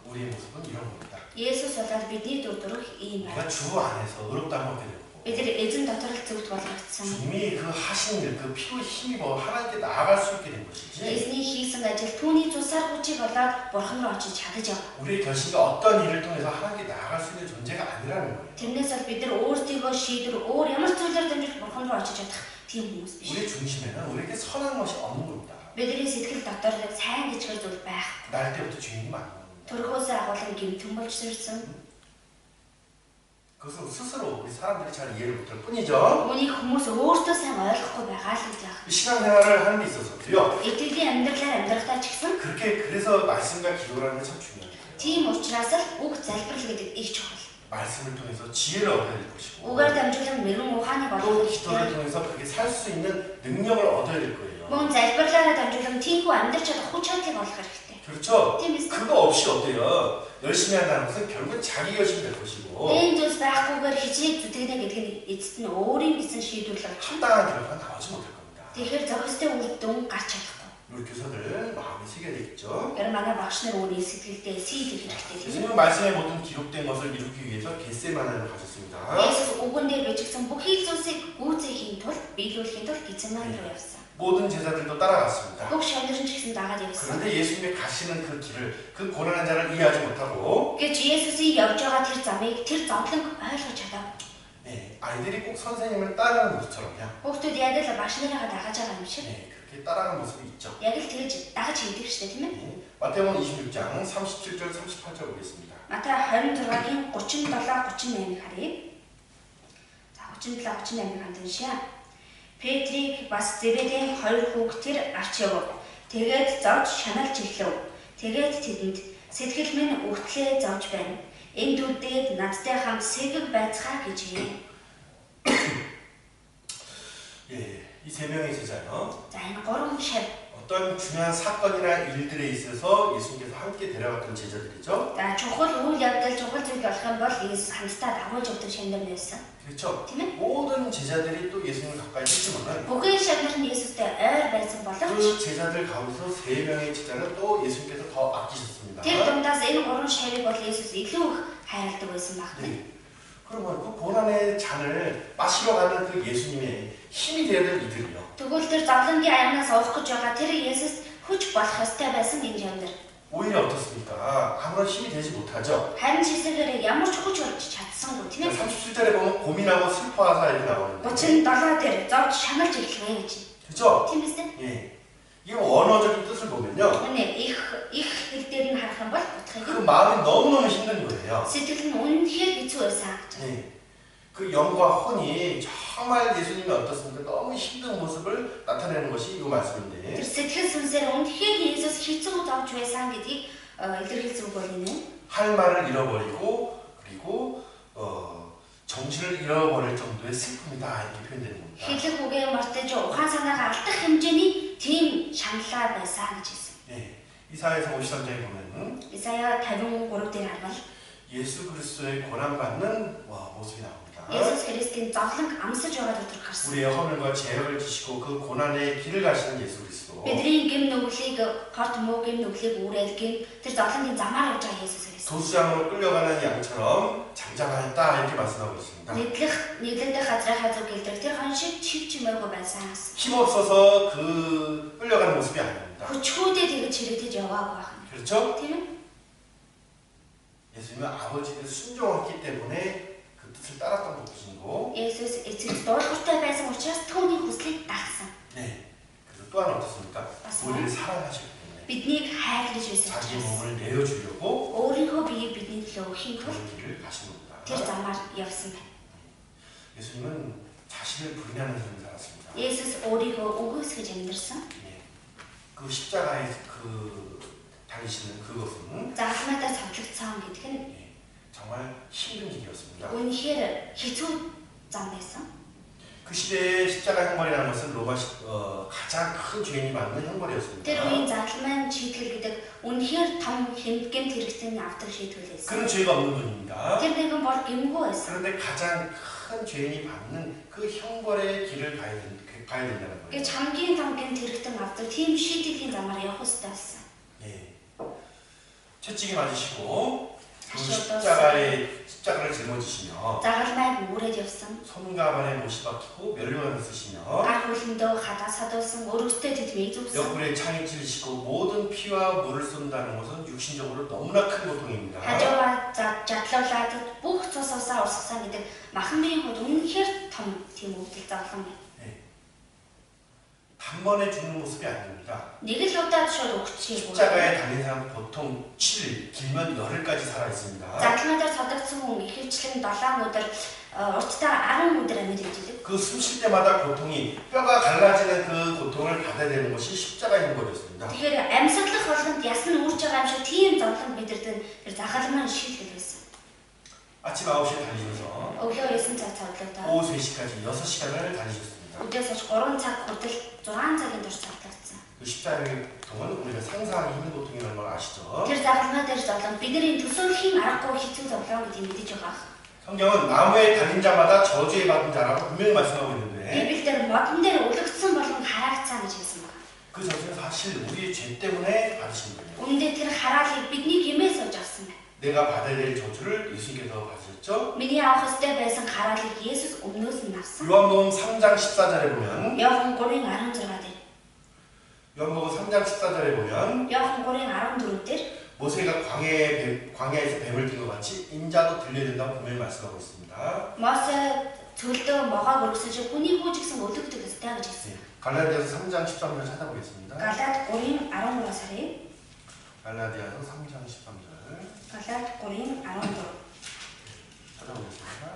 우리의 모습은 이런 겁니다. Есүс болоод бидний дүр төрх ийм байна. 우리가 주 안에서 의롭다함을 얻게 되고 Бид нэр эзэн дотор л зөвхт болгогдсон. 주님이 그 하신 일, 그 피로 힘입어 하나님께 나아갈 수 있게 된 것이지 Эзний хийсэн ажил түүний цусаар хүчийг болоод бурхан руу очиж чадаж яваа. 우리의 결심과 어떤 일을 통해서 하나님께 나아갈 수 있는 존재가 아니라는 거예요. Тэрнээс бол бид нар өөрсдийгөө шийдвэр өөр ямар зүйлээр дамжуулж бурхан руу очиж чадах тийм хүмүүс биш. 우리의 중심에는 우리에게 선한 것이 없는 겁니다. Бидний сэтгэл дотор сайн гэж хэл зүйл байх. 날 때부터 주인이 많은 겁니다. Төрхөөсөө агуулan гэмтэн болж сэрсэн. 그것은 스스로 우리 사람들이 잘 이해를 못할 뿐이죠. Үүнийг хүмүүс өөртөө сайн ойлгохгүй байгаа л гэж яах. 이 신앙생활을 하는 데 있어서도요. Итгэлийн амьдралаар амьдрахтаа ч гэсэн 그래서 말씀과 기도라는 게 참 중요해요. тийм учраас л үг залбирал гэдэг их чухал. 말씀을 통해서 지혜를 얻어야 될 것이고 Үгээр дамжуулан мэрэгэн ухааны 또 болох 기도를 хэрэгтэй. 통해서 그게 살 수 있는 능력을 얻어야 될 거예요. Мөн залбирлаараа дамжуулан тийхүү амьдрч чадах хүч чадлыг олох хэрэгтэй. 그렇죠? Тийм биз? 그거 없이 어때요? 열심히 한다는 것은 결국은 자기 결심이 될 것이고 Энэ зүйлс байхгүйгээр хичээл зүтгэнэ гэдэг нь эцэст нь өөрийн гэсэн шийдвэр л болчих. 합당한 결과가 나오지 못할 겁니다. Тэгэхээр зохистой үр дүн гарч чадахгүй. 우리 교사들 마음에 새겨야 되겠죠? Тэр манай багш нар үүний сэтгэлдээ сийдэх хэрэгтэй тийм. 예수님은 말씀의 모든 기록된 것을 이루기 위해서 겟세마네를 가셨습니다. Есүс үгэн дээр бичигдсэн бүхий зүйлсийг гүйцэхийн тулд биелүүлэхийн тулд Гецсемане руу явсан. 모든 제자들도 따라갔습니다. Бүх шавнарч гэсэн дагаад явсан. 그런데 예수님이 가시는 그 길을 그 고난한 자를 이해하지 못하고 Гэж Есүсийн явж байгаа тэр замыг тэр зовлон ойлгож чадав. 아이들이 꼭 선생님을 따라가는 모습처럼요. Хүүхдүүд яг л багш нарыгаа дагаж байгаа юм шиг. 그렇게 따라가는 모습이 있죠. Яг л тэгж дагаж хийдэг шүү дээ тийм ээ. 마태복음 26장 37절 38절 보겠습니다. Матай 26-гийн 37 38-ыг харъя. За 37 38-ыг хандсан. Петрийг бас Зебедийн 2 хүүхдэр авч явв. Тэгээд зовж шаналж эхлэв. Тэгээд тэдэнд сэтгэл минь өгтлээ зовж байна. Энд үдээд надтай хамт сэгэг байцгаа гэж юм. 이 세 명의 제자요. За энэ 3 шав. 어떤 중요한 사건이나 일들에 있어서 예수님께서 함께 데려갔던 제자들이죠. За чухал үйл явдал чухал зүйл болох юм бол Есүс хамтдаа дагуулж өгдөг шандам байсан. 그렇죠. Тийм ээ? 모든 제자들이 또 예수님을 가까이 했지만은 Бүхэн шавнар нь Есүстэй ойр байсан боловч 그 제자들 가운데서 세 명의 제자는 또 예수님께서 더 아끼셨습니다. тэр дундаас энэ 3 шавыг бол Есүс илүү их хайрладаг байсан байна. 그러면 그 고난의 잔을 마시러 가는 그 예수님의 힘이 되어야 될 이들이요. Тэгвэл тэр зовлонгийн аймнаас уух гэж байгаа тэр Есүс хүч болох ёстой байсан энэ жамдар. 오히려 어떻습니까? 아무런 힘이 되지 못하죠. Харин жисэгээр ямар ч хүч болж чадсангүй тийм ээ. 37절에 보면 고민하고 슬퍼하사 이렇게 나오는데. 37 дээр зовж шаналж эхлэв гэж. 그렇죠? Тийм биз дээ? 예. 이 원어적인 뜻을 보면요. Үнэ их хэл дээр нь харах юм бол 그 утгыг 마음이 너무너무 힘든 거예요. сэтгэл нь үнэхээр хэцүү байсан. 예. 그 영과 혼이 정말 예수님이 어떻습니까? 너무 힘든 모습을 나타내는 것이 이 말씀인데. Тэр сэтгэл сүнсээр үнэхээр Есүс хэцүү зовж байсан гэдгийг илэрхийлж үг бол энэ. 할 말을 잃어버리고 그리고 정신을 잃어버릴 정도의 슬픔이다 이렇게 표현되는 겁니다. Хэлэх үгээ мартаж ухаан санаагаа алдах хэмжээний тийм шаналлаа байсан гэж хэлсэн. 예, 이사야서 53장에 보면은 Исая 53 дээр харвал 예수 그리스도의 고난받는 모습이 나옵니다. Есүс Христийн зовлон амсаж байгаа доторх гарсан. 우리의 허물과 죄악을 지시고 그 고난의 길을 가시는 예수 그리스도. Бидний гэм нүглийг хорт муу гэм нүглийг үүрэл гэм тэр зовлонгийн замаар явж байгаа Есүс Христ. 도수장으로 끌려가는 양처럼 잠잠하였다 이렇게 말씀하고 있습니다. Нэглэх газрынхаа зүг гэлдэг тэр хон шиг чимээгүй байсан. 힘없어서 그 끌려가는 모습이 아닙니다. Хүчгүүдээ тэгж чирэгдэж яваагүй байна. 그렇죠? Тийм ээ? 예수님은 아버지를 순종했기 때문에 그 뜻을 따랐던 것이고, Есүс эцэгт дуулууртай байсан учраас түүний хүслийг дагсан. 네. 그래서 또 하나 어떻습니까? 우리를 사랑하시기 때문에 Биднийг хайрлаж байсан 자기 учраас 몸을 내어주려고 өөрийнхөө биеийг бидний төлөө өгөхин тулд 그런 길을 가신 겁니다. тэр замаар явсан байна. 예수님은 자신을 부인하는 삶을 살았습니다. Есүс өөрийгөө өгөөсгөж амьдарсан. 예. 그 십자가에 그 달리시는 그것은 Загламтай цовдлогцсон гэдэг нь 예, 정말 힘든 길이었습니다. үнэхээр хэцүү зам байсан. 그 시대의 십자가 형벌이라는 것은 로마 가장 큰 죄인이 받는 형벌이었습니다. Тэр үеийн загламын шийтгэл гэдэг үнэхээр том гэмт хэрэгцээний авдаг шийтгэл байсан. 그는 죄가 없는 분입니다. Тэр нэгэн бол гэмгүй байсан. 그런데 가장 큰 죄인이 받는 그 형벌의 길을 가야 된다는 거예요. гэж хамгийн том гэмт хэрэгтэн авдаг тийм шийтгэлийн замаар явах хэрэгтэй байсан. 예. 채찍이 맞으시고 그 다시 십자가를 짊어지시며 Загалмайг үүрээд явсан. 손과 발에 못이 박히고 면류관을 쓰시며 Гар хөлөндөө хадаа садуулсан, өрөвстэй тэтгэмийг зүгсэн. 옆구리에 창이 찔리시고 모든 피와 물을 쏜다는 것은 육신적으로 너무나 큰 고통입니다. Хажуугаар задлуулаад бүх цус усаа урсгасан гэдэг махан биеийн хувьд үнэхээр том тийм өвдөл зовлон байна. 단번에 죽는 모습이 아닙니다. Нэг л удаад шууд өгчихгүй. 십자가에 달린 사람 보통 7일, 길면 열흘까지 살아 있습니다. Загламаар цодогдсон хүн ихэвчлэн 7 өдөр урттаа 10 өдөр амьд ижилэг. 그 숨 쉴 때마다 고통이 뼈가 갈라지는 그 고통을 받아야 되는 것이 십자가의 형벌이었습니다. Тэгэхээр амьсгалах болгонд ясн үрж байгаа юм шиг тийм зовлон бидэрдэн тэр загалмаар шийтгэл байсан. 아침 9시에 달리셔서 Өглөө 9 цаг цоглогдоо. 오후 3시까지 6시간을 달리셨습니다. Өдөөс хойш 3 цаг хүртэл 6 цагийн турш цоглогдсон. 그 십자가의 고통은 우리가 상상하기 힘든 고통이라는 걸 아시죠? Тэр загалмаа дээр зовлон бидний төсөөлхийн аргагүй хэцүү зовлон гэдгийг мэдэж байгаа. 성경은 나무에 달린 자마다 저주에 받은 자라고 분명히 말씀하고 있는데 Библиэлд модон дээр үлгэгдсэн болон хараагцаа гэж хэлсэн байна. 그 저주는 사실 우리의 죄 때문에 받으신 거예요. Үүндээ тэр хараалыг бидний гэмээс олж авсан байна. 내가 받아야 될 저주를 예수님께서 받으셨죠? Миний авах ёстой байсан хараалыг Есүс өмнөөс нь авсан. 요한복음 3장 14절에 보면 Иохан 3:16 дээр. 요한복음 3장 14절에 보면 Иохан 3:14 дээр 모세가 광야에서 뱀을 든 것 같이 인자도 들려야 된다고 분명히 말씀하고 있습니다. Мосе цөлдөө могоог өргөсөж хүний хүүжигсэн өлөгдөг өстэй гэж хэлсэн. 갈라디아서 3장 13절 찾아보겠습니다. Галаад 3:13 сарын. 갈라디아서 3장 13절 Галаад 3:13. 찾아보겠습니다.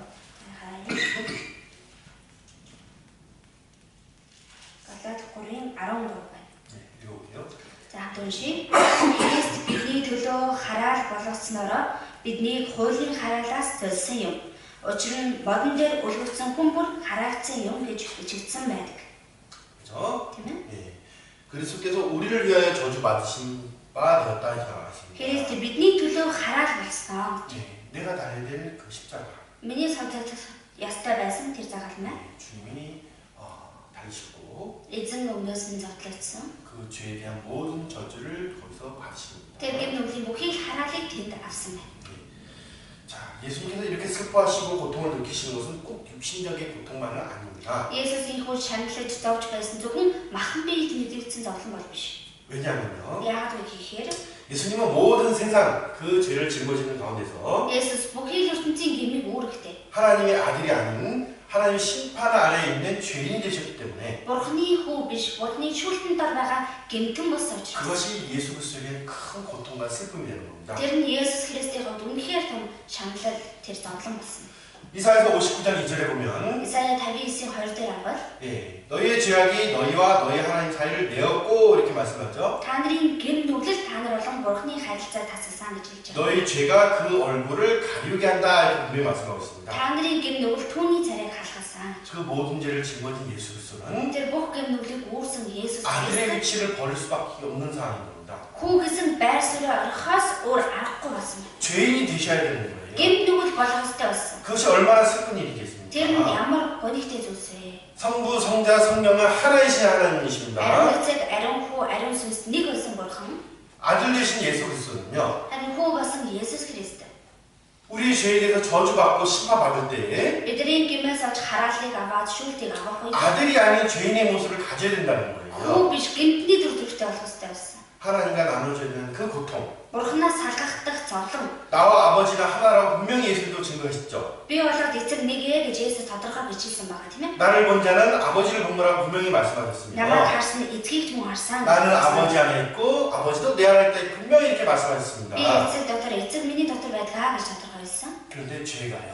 Галаад 3:13 байна. 네, 읽어볼게요. За хамт уншийе. Христ бидний төлөө хараал болгоцсноор биднийг хуулийн хараалаас золсон юм. Учир нь модон дээр үлгэгдсэн хүн бүр хараагдсан юм гэж бичигдсэн байдаг. 그렇죠? Тийм ээ? 예. 그리스도께서 우리를 위하여 저주 받으신 바 되었다 이렇게 말했습니다. Христ бидний төлөө хараал болсон. 예. 내가 달려야 될 그 십자가. Миний сонцогдох ястай байсан тэр загалмай. 예. 주님이 달리시고 Эзэн өмнөөс нь зотлогдсон. 그 죄에 대한 모든 저주를 거기서 받으십니다. Тэр гэм нүглийн бүхий хараалыг тэнд авсан байна. 자, 예수님께서 이렇게 슬퍼하시고 고통을 느끼시는 것은 꼭 육신적인 고통만은 아닙니다. Есүсийн хүү шаналж зовж байсан зөвхөн махан биед мэдэгдсэн зовлон бол биш. 왜냐하면요, Яагаад вэ гэхээр 예수님은 모든 세상 그 죄를 짊어지는 가운데서 Есүс бүхий л ертөнцийн гмийг үүрэгтэй. 하나님의 아들이 아닌 하나님의 심판 아래에 있는 죄인이 되셨기 때문에 Бурхны хүү биш, Бурхны шүүлтэн дор байгаа гэмтэн бос учраас. 그것이 예수 그리스도에게 큰 고통과 슬픔이 되는 겁니다. Тэр нь Есүс Христийн хувьд үнэхээр том шаналл тэр зовлон болсон. 이사야서 59장 2절에 보면 Исая 59-ийн 2 дээр авал 예, 너희의 죄악이 너희와 너희 하나님 사이를 내었고 이렇게 말씀하죠. та нарын гэм нүгэл та нар болон Бурхны харилцаа тасалсан гэж хэлж байна. 너희 죄가 그 얼굴을 가리우게 한다 이렇게 분명히 말씀하고 있습니다. Та нарын гэм нүгэл түүний царайг халахсан. байсан. 그 모든 죄를 짊어진 예수 그리스도는 Тэр бүх гэм нүглийг үүрсэн Есүс 아들의 Христ 위치를 버릴 수밖에 없는 상황인 겁니다. хүүгсэн байр суурь орохоос өөр аргагүй болсон. 죄인이 되셔야 되는 거예요. Гэм нүгэл болох ёстой болсон. 그것이 얼마나 슬픈 Тэр нь 일이겠습니까? ямар гонигтэй зүйлс вэ? 성부, 성자, 성령은 하나이신 하나님이십니다. Ариун эцэг, ариун хүү, ариун сүнс нэг болсон бурхан. 아들 되신 예수 그리스도는요. Харин хүү болсон Есүс Христ. 우리의 죄에 대해서 저주받고 심판받을 때에 Бидний гимээс авч харааллыг аваад шүүлтийг авах үед 아들이 아닌 죄인의 모습을 가져야 된다는 거예요. хүү биш гимтний төр төрөлтэй болох ёстой байсан. 하나님과 나눠줘야 되는 그 고통. Бурханаас салгагдах зовлон. 나와 아버지는 하나라고 분명히 예수님도 증거하셨죠. Би болоод эцэг нэг ээ гэж Есүс тодорхой бичсэн байгаа тийм ээ. 나를 본 자는 아버지를 본 거라고 분명히 Намайг 말씀하셨습니다. харсан эцгийг ч мөн харсан. 나는 아버지 안에 있고 아버지도 내 안에 있다 분명히 이렇게 말씀하셨습니다. Би эцэг дотор, эцэг миний дотор байдгаа гэж тодорхойлсон. 그런데 죄가요.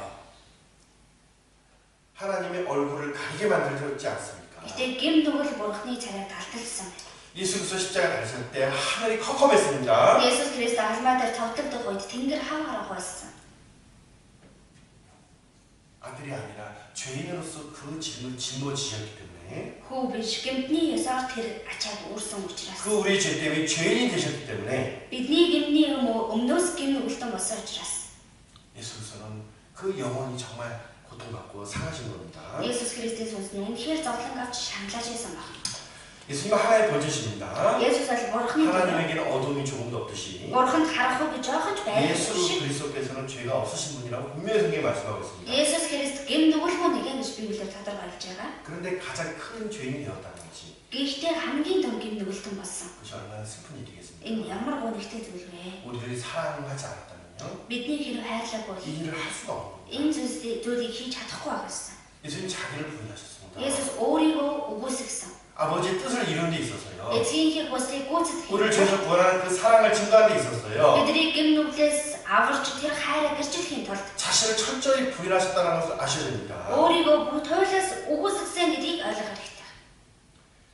하나님의 얼굴을 가리게 만들지 않습니까? Гэтэ гим нүгэл бурхны царайг талталсан байна. 예수 그리스도 십자가 달렸을 때 하늘이 컵컵했습니다. Есүс Христ алмаа дээр тавтагдах үед тэнгэр хав харах байсан. 아들이 아니라 죄인으로서 그 짐을 짊어지셨기 때문에 Хүү биш гимтний ёсоор тэр ачааг үүрсэн учраас. 그 우리의 죄 때문에 죄인이 되셨기 때문에 Бидний гимний өмнөөс гим нүгэлтэн болсон учраас. 예수 그리스도는 그 영혼이 정말 고통받고 상하신 겁니다. Есүс Христийн сүнс нь үнэхээр зовлон авч шаналж байсан байна. 예수님은 하나의 번제십니다. Есүс бол бурхны 하나님에게는 어둠이 조금도 없듯이 бурханд харахгүй жоохон ч 예수 байхгүй. 그리스도께서는 죄가 없으신 분이라고 분명히 성경에 말씀하고 있습니다. Есүс Христ гим нүгэлгүй нэгэн гэж Библиэр тодорхойлж байгаа. 그런데 가장 큰 죄인이 되었다는 것이 Гэхдээ хамгийн том гим нүгэлтэн болсон. 그것이 얼마나 슬픈 일이겠습니까? Энэ ямар гонигтэй зүйл вэ? 우리들이 사랑하지 않았다면요 Бидний хэрэг хайрлаагүй бол 이 일을 할 수가 없는 겁니다. энэ зүйлийг хийж чадахгүй байсан. 예수님 자기를 부인하셨습니다. Есүс өөрийгөө үгүйсгсэн. 아버지의 뜻을 이루는 데 있어서요 Эцгийнхээ хүслийг гүйцэтгэх. 우리를 죄에서 구원하는 그 사랑을 증거하는 데 있었어요 Бидний гим нүглээс аварч тэр хайраа гэрчлэхийн тулд 자신을 철저히 부인하셨다는 것을 아셔야 됩니다. өөрийгөө бүх туйлаас үгүйсгсэн гэдгийг ойлгох хэрэгтэй.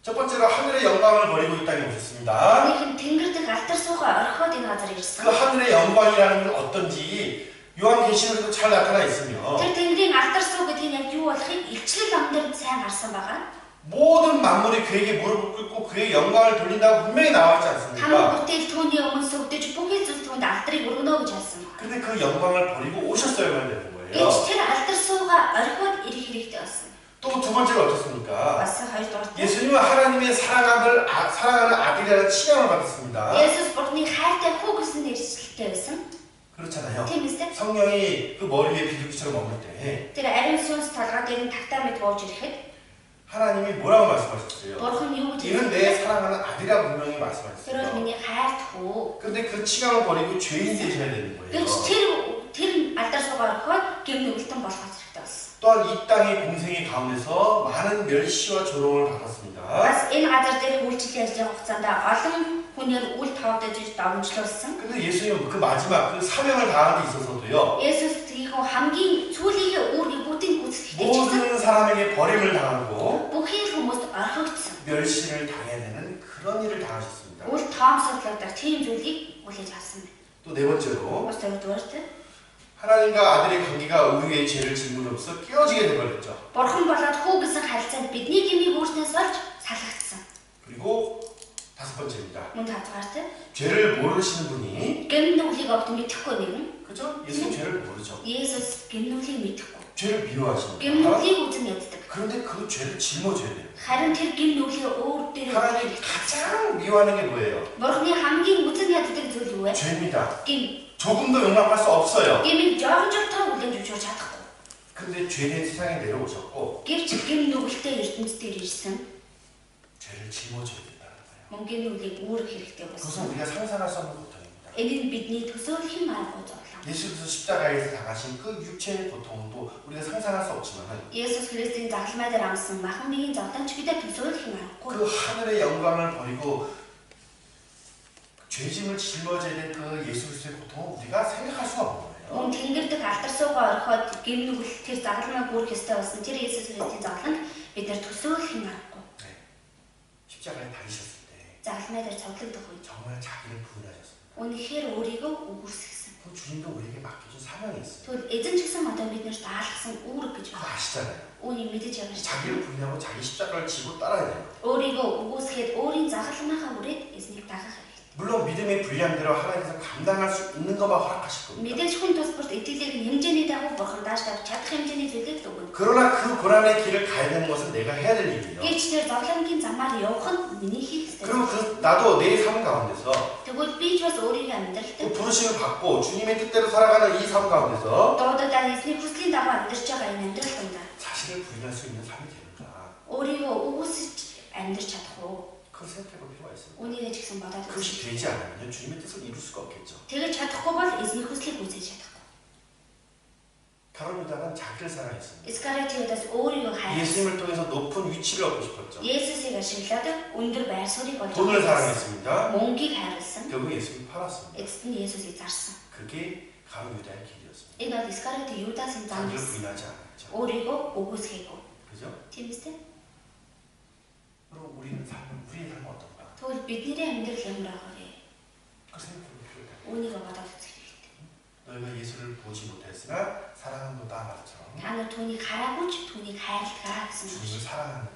첫 번째로 하늘의 영광을 버리고 이 땅에 오셨습니다. Өөрийнх нь тэнгэр дэх алтар суугаа орхиод энэ газар 그 ирсэн. 하늘의 영광이라는 건 어떤지 요한계시록에도 잘 나타나 있으며 Тэр тэнгэрийн алтар суу гэдэг нь яг юу болохыг илчлэл номдэр сайн харсан байгаа. 모든 만물이 그에게 무릎을 꿇고 그의 영광을 돌린다고 분명히 나와 있지 Хамаг 않습니까? бүтээл түүний өмнө сүгдэж бүхий зүйл түүнд алдрыг өргөнө гэж хэлсэн байна. 근데 그 영광을 버리고 오셨어야만 되는 거예요. Гэвч тэр алтар суугаа орхиод ирэх хэрэгтэй болсон. 또 두 번째로 어떻습니까? Бас хоёрдугаар. 예수님은 하나님의 사랑하는 아들이라는 칭함을 받았습니다. Есүс бурхны хайртай хүү гэсэн нэршилтэй байсан. 그렇잖아요. Тийм үстэй. 성령이 그 머리 위에 비둘기처럼 머물 때 Тэр ариун сүнс толгой дээр нь тагтаа мэт бууж ирэхэд 하나님이 뭐라고 말씀하셨어요? бурхан юу гэж 이는 내 사랑하는 아들이라고 분명히 Тэр бол 말씀하셨어요. миний хайрт хүү. 근데 그 칭함을 버리고 죄인이 되셔야 되는 거예요. Гэвч тэр алдар суугаар орхиод гим нүгэлтэн болох хэрэгтэй болсон. 또한 이 땅의 공생의 가운데서 많은 멸시와 조롱을 받았습니다. Бас энэ газар дээр үйлчлэл ярьж байгаа хугацаанд олон хүнээр үл тавдаж давмжлуулсан. 근데 예수님 그 마지막 그 사명을 다하는 데 있어서도요. Есүс тийхүү хамгийн сүүлийнхээ үүргийг бүтэн гүйцэтгэж 모든 사람에게 버림을 당하고 бүхий л хүмүүст орхигдсон. 멸시를 당해야 되는 그런 일을 당하셨습니다. Үл тоомсоглоод тийм зүйлийг хүлээж авсан байна. 또 네 번째로 Бас хоёрдугаарт 하나님과 아들의 관계가 우리의 죄를 질문으로써 깨어지게 되버렸죠. бурхан болоод хүү гэсэн харилцаанд бидний гмийг өөрснөөс олж салгагдсан. 그리고 다섯 번째입니다. Мөн тавдугаарт 죄를 모르시는 분이 гм нүглийг огт мэдэхгүй нэгэн 그죠? 예수님 죄를 모르죠. Есүс гм нүглийг мэдэхгүй. 죄를 Гм 미워하십니다. нүглийг үзэн яддаг. 그런데 그 죄를 짊어져야 돼요. Харин тэр гм нүглийг өөр дээр 하나님이 가장 미워하는 게 뭐예요? бурханы хамгийн үзэн яддаг зүйл юу вэ? 죄입니다. Гм. 조금도 용납할 수 없어요. Гмийг жоохон жолтоор үлэн зөвшөөрч чадахгүй. 근데 죄된 세상에 내려오셨고 Гэвч гм нүгэлтэй ертөнцид ирсэн. 죄를 짊어져야 된다는 거예요. Мөн гм нүглийг үүрэх хэрэгтэй 그것은 болсон. 우리가 상상할 수 없는 고통입니다. Энэ нь бидний төсөөлхийн аргагүй зовлон. 예수께서 십자가에서 당하신 그 육체의 고통도 우리가 상상할 수 없지만 Есүс Христийн загламай дээр амсан махан биеийн зовлон ч гэдээ төсөөлөх юм аргагүй. 그 하늘의 영광을 버리고 죄짐을 짊어져야 될 그 예수 그리스도의 고통은 우리가 생각할 수가 없는 거예요. Мөн тэнгэр дэх алтар суугаа орхиод гм нүгэл тэр загламай бүрх ёстой болсон. Тэр Есүс Христийн зовлонг бид нар төсөөлөх юм аргагүй. 네. 십자가에 달리셨을 때 Загламай дээр цовдлогдох үед 정말 자기를 부인하셨습니다. үнэхээр өөрийгөө үгүйсгэсэн. 그 주님도 우리에게 맡겨준 사명이 있어요. Тэгвэл эзэн ч гэсэн одоо биднэрт даалгасан үүрэг гэж 그거 байна. 아시잖아요. Үүнийг мэдэж байгаа шүү. 자기를 부인하고 자기 십자가를 지고 따라야 돼요. Өөрийгөө үгүйсгээд өөрийн загалмайхаа хүрээд эзнийг дагах хэрэгтэй. 물론 믿음의 분량대로 하나님께서 감당할 수 있는 것만 허락하실 겁니다. Мэдээж хүн тус бүрт итгэлийг хэмжээний дагуу бурхан дааж тавьж чадах хэмжээний зүйлийг л өгнө. 그러나 그 고난의 길을 가야 되는 것은 내가 해야 될 일이에요. Гэвч тэр зовлонгийн замаар явах нь миний хийх ёстой. 그리고 나도 내 삶 가운데서 Тэгвэл би ч бас өөрийнхөө амьдралд 그 부르심을 받고 주님의 뜻대로 살아가는 이 삶 가운데서 дуудаа эзний хүслийн дагуу амьдарч байгаа энэ амьдрал донд 자신을 부인할 수 있는 삶이 되는가? өөрийгөө үгүйсэж амьдарч чадах уу? 그걸 생각해 볼 필요가 있습니다. Үүнийгээ ч гэсэн бодоод үзэх. 그것이 되지 않으면 주님의 뜻을 이룰 수가 없겠죠. Тэгэж чадахгүй бол эзний хүслийг гүйцээж чадахгүй. 가룟 유다는 자기를 사랑했습니다. Искариотиудаас өөрийгөө хайрласан. 예수님을 통해서 높은 위치를 얻고 싶었죠. Есүсийг ашиглаад өндөр байр суурийг олж 돈을 사랑했습니다. мөнгийг хайрласан. 결국 예수님 팔았습니다. Эцэст нь Есүсийг зарсан. 그게 가룟 유다의 길이었습니다. Энэ бол Искариот Юдасын зам 자기를 байсан. 부인하지 않았죠. өөрийгөө үгүйсгээгүй. 그죠? Тийм үстэй? 그럼 우리의 삶은 어떤가? Тэгвэл бидний амьдрал ямар байгаа вэ? 그 생각해 볼 필요가 있어요. Үүнийг бодоод үзэх хэрэгтэй. 너희가 예수를 보지 못했으나 사랑한도다 말처럼 Та нар түүнийг хараагүй ч түүнийг хайрладаг гэсэн үг. 주님을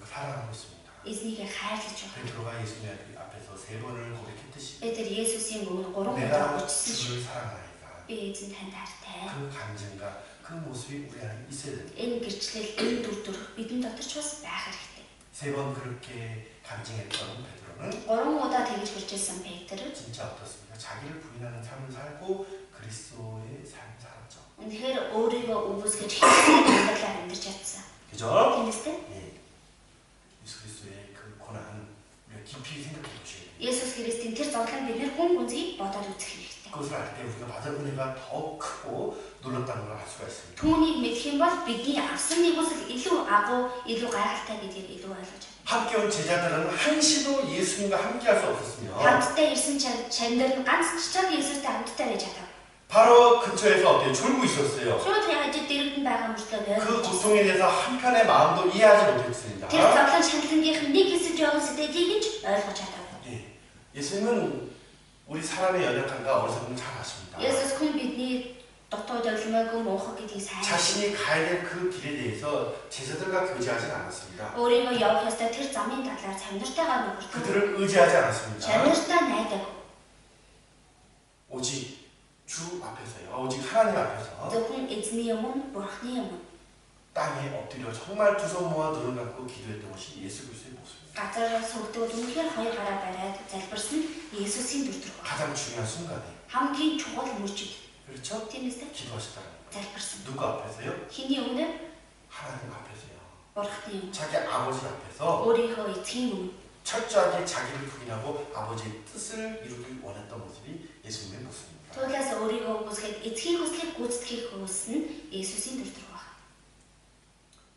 사랑하고 있습니다. Эзнийг хайрлаж байгаа. 베드로가 예수님 앞에서 3번을 고백했듯이 Петр Есүсийн өмнө 3 удаа 내가 гучсан шүү. 주님을 사랑하니까 Би эзэн танд хайртай. 그 감정과 그 모습이 우리 안에 있어야 됩니다. Энэ гэрчлэл, энэ дүр төрх бидний дотор ч бас байх хэрэгтэй. 3번 그렇게 감정했던 베드로는 3 удаа тэгж гэрчилсэн Петр 진짜 어떻습니까? 자기를 부인하는 삶을 살고 그리스도의 삶을 살았죠. үнэхээр өөрийгөө үгүйсгэж Христийн амьдралаар амьдарч чадсан. 그죠? Тийм үстэй? 예. 예수 그리스도의 그 고난 우리가 깊이 생각해 보셔야 돼요. Есүс Христийн тэр зовлон бид нэр хүн гүнзгий бодоод үзэх хэрэгтэй. 그것을 알 때 우리가 받은 은혜가 더 크고 놀랍다는 걸 알 수가 있습니다. Түүнийг мэдэх юм бол бидний авсан нэгүсэл илүү агуу, илүү гайхалтай гэдгийг илүү ойлгож байна. 함께 온 제자들은 한시도 예수님과 함께 할 수 없었으며 Хамтдаа ирсэн чандар нь ганц ч цаг Есүстэй хамтдаа байж чадав. 바로 근처에서 어때요? 졸고 있었어요. Шууд хажууд дэрэгдэн байгаа мөртлөө 그 байв. 고통에 대해서 한편의 마음도 이해하지 못했습니다. Тэр зовлон шаналнгийнх нь нэг хэсэж байгаа сэтгэлийг нь ч ойлгож чадав. 예. 예수님은 우리 사람의 연약함과 어리석음을 잘 아십니다. Есүс хүн бидний дотоод өлмөөгүй муухай гэдгийг сайн. 자신이 가야 될 그 길에 대해서 제자들과 교제하지 않았습니다. өөрийгөө явах ёстой тэр замын талаар чанартайгаа нөхөртөө. 그들을 의지하지 않았습니다. чанартай найдаг. 오직 주 앞에서요. 오직 하나님 앞에서 Зөвхөн эзний өмнө, бурхны өмнө 땅에 엎드려 정말 두 손 모아 눈을 감고 기도했던 것이 예수 그리스도의 모습입니다. газар сүгдүүд үнэхээр хоёр гараа бариад залбирсан Есүсийн дүр төрх. 가장 중요한 순간에 хамгийн чухал мөчид. 그렇죠? Тийм үстэй? 기도하셨다는 거예요. залбирсан. 누구 앞에서요? Хиний өмнө? 하나님 앞에서요. бурхны өмнө. 자기 아버지 앞에서 өөрийнхөө эцгийн өмнө. 철저하게 자기를 부인하고 아버지의 뜻을 이루길 원했던 모습이 예수님의 모습입니다. Туулаас өөрийгөө үгүйсгээд эцгийн хүслийг гүйцэтгэхийг хүснэ Есүсийн дүр төрх байна.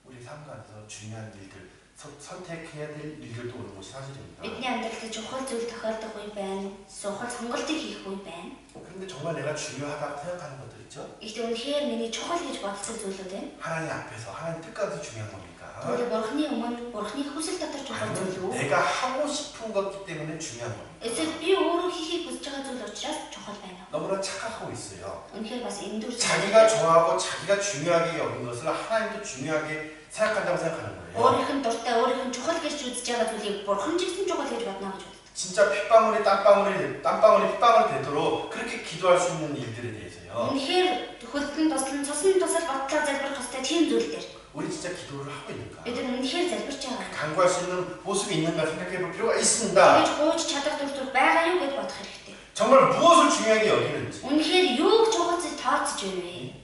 우리 삶 가운데서 중요한 일들, 선택해야 될 일들도 오는 것이 사실입니다. Бидний амьдралд чухал зүйл тохиолдох үе байна. Сухал сонголтыг хийх үе байна. 그런데 정말 내가 중요하다고 생각하는 것들 있죠? Гэхдээ үнэхээр миний чухал гэж бодсон зүйлүүд байна. 하나님 앞에서 하나님 뜻까지 중요한 겁니까? Тэгвэл бурхны өмнө бурхны хүсэл дотор чухал зүйл үү? 아니면 내가 하고 싶은 것기 때문에 중요한 겁니까? Эсвэл би өөрөө хийхийг хүсэж байгаа зүйл учраас чухал байна. 너무나 착각하고 있어요. Үнэхээр бас энэ дүр 자기가 좋아하고 자기가 중요하게 여긴 것을 하나님도 중요하게 생각한다고 생각하는 거예요. өөрийнх нь дуртай, өөрийнх нь чухал гэж үзэж байгаа зүйлийг бурхан ч гэсэн чухал гэж бодно гэж боддог. 진짜 핏방울이 핏방울이 되도록 그렇게 기도할 수 있는 일들에 대해서요. Үнэхээр хөлтөн туслан цусан тусал бодлоо залбирах хэвээр тийм зүйл дээр 우리 진짜 기도를 하고 있는가? бид үнэхээр залбирч байгаа. 간구할 수 있는 모습이 있는가 생각해 볼 필요가 있습니다. Тэгэж гооч чадах дүр төрх байгаа юу гэж бодох хэрэгтэй. 정말 무엇을 중요하게 여기는지. Үнэхээр юуг чухалж тооцож байна вэ?